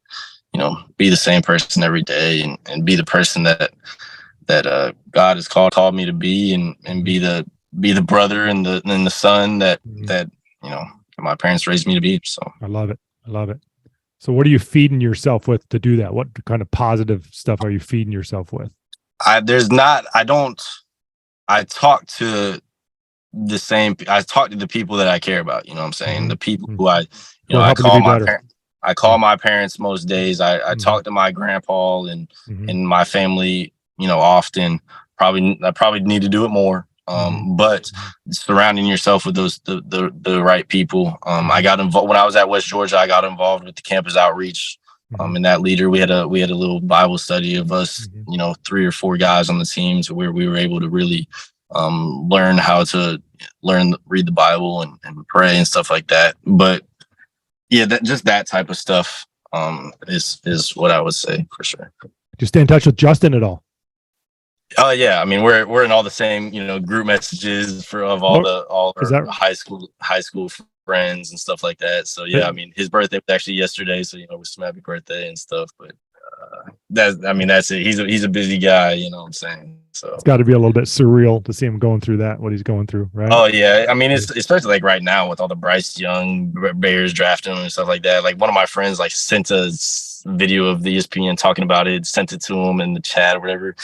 you know, be the same person every day, and be the person that God has called me to be, and be the brother and the son that you know, my parents raised me to be. So I love it. So what are you feeding yourself with to do that? What kind of positive stuff are you feeding yourself with? I talk to the people that I care about. You know what I'm saying? The people who I call my parents most days. I talk to my grandpa and my family, you know, often. I probably need to do it more. But surrounding yourself with the right people. I got involved when I was at West Georgia. I got involved with the campus outreach. And that leader, we had a little Bible study of us, you know, 3 or 4 guys on the team, to where we were able to really learn how to read the Bible and pray and stuff like that. But yeah, that type of stuff is what I would say for sure. Do you stay in touch with Justin at all? Oh yeah, I mean we're in all the same, you know, group messages of all our high school friends and stuff like that. So yeah, I mean his birthday was actually yesterday, so you know, wish him happy birthday and stuff. But that's it. He's a busy guy, you know what I'm saying. So it's got to be a little bit surreal to see him going through what he's going through, right? Oh yeah, I mean it's especially like right now with all the Bryce Young Bears drafting him and stuff like that. Like one of my friends like sent a video of the ESPN talking about it, sent it to him in the chat or whatever.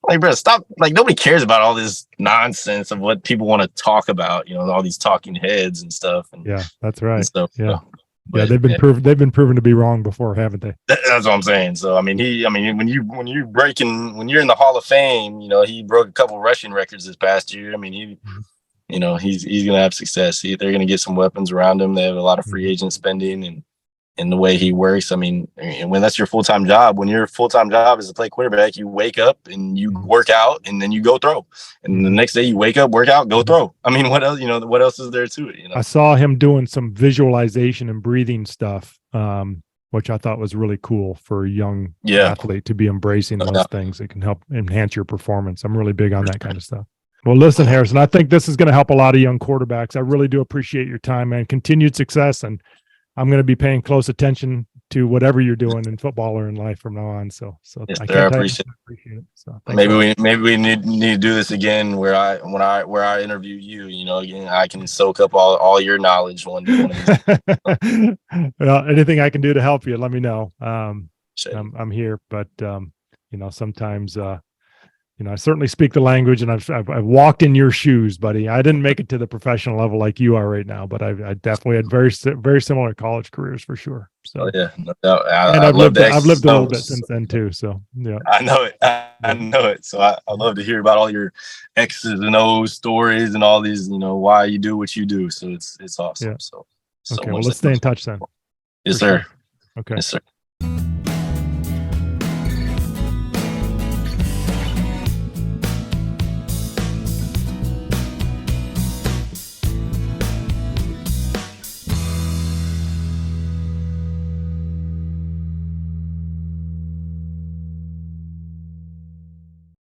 Like, bro, stop. Like, nobody cares about all this nonsense of what people want to talk about, you know, all these talking heads and stuff. And yeah, that's right. Stuff, yeah. You know. But, they've been proven to be wrong before, haven't they? That's what I'm saying. So, I mean, when you're in the Hall of Fame, you know, he broke a couple rushing records this past year. I mean, you know, he's going to have success. They're going to get some weapons around him. They have a lot of free agent spending, and and the way he works. I mean, when that's your full-time job, when your full-time job is to play quarterback, you wake up and you work out and then you go throw. And the next day you wake up, work out, go throw. I mean, what else, what else is there to it? I saw him doing some visualization and breathing stuff, which I thought was really cool for a young athlete to be embracing those things. It can help enhance your performance. I'm really big on that kind of stuff. Well, listen, Harrison, I think this is going to help a lot of young quarterbacks. I really do appreciate your time, man. Continued success, and I'm going to be paying close attention to whatever you're doing in football or in life from now on. So yes, I can't appreciate it. So maybe we need to do this again where I interview you. Again, I can soak up all your knowledge one of these. Well, anything I can do to help you, let me know. I'm here, but sometimes I certainly speak the language, and I've walked in your shoes, buddy. I didn't make it to the professional level like you are right now, but I definitely had very similar college careers for sure. So no doubt. I've lived a little bit since then too. So yeah, I know it. I know it. So I love to hear about all your X's and O's stories and all these, why you do what you do. So it's awesome. Yeah. So okay, well, let's stay in touch then. Yes, sir. Okay. Yes, sir.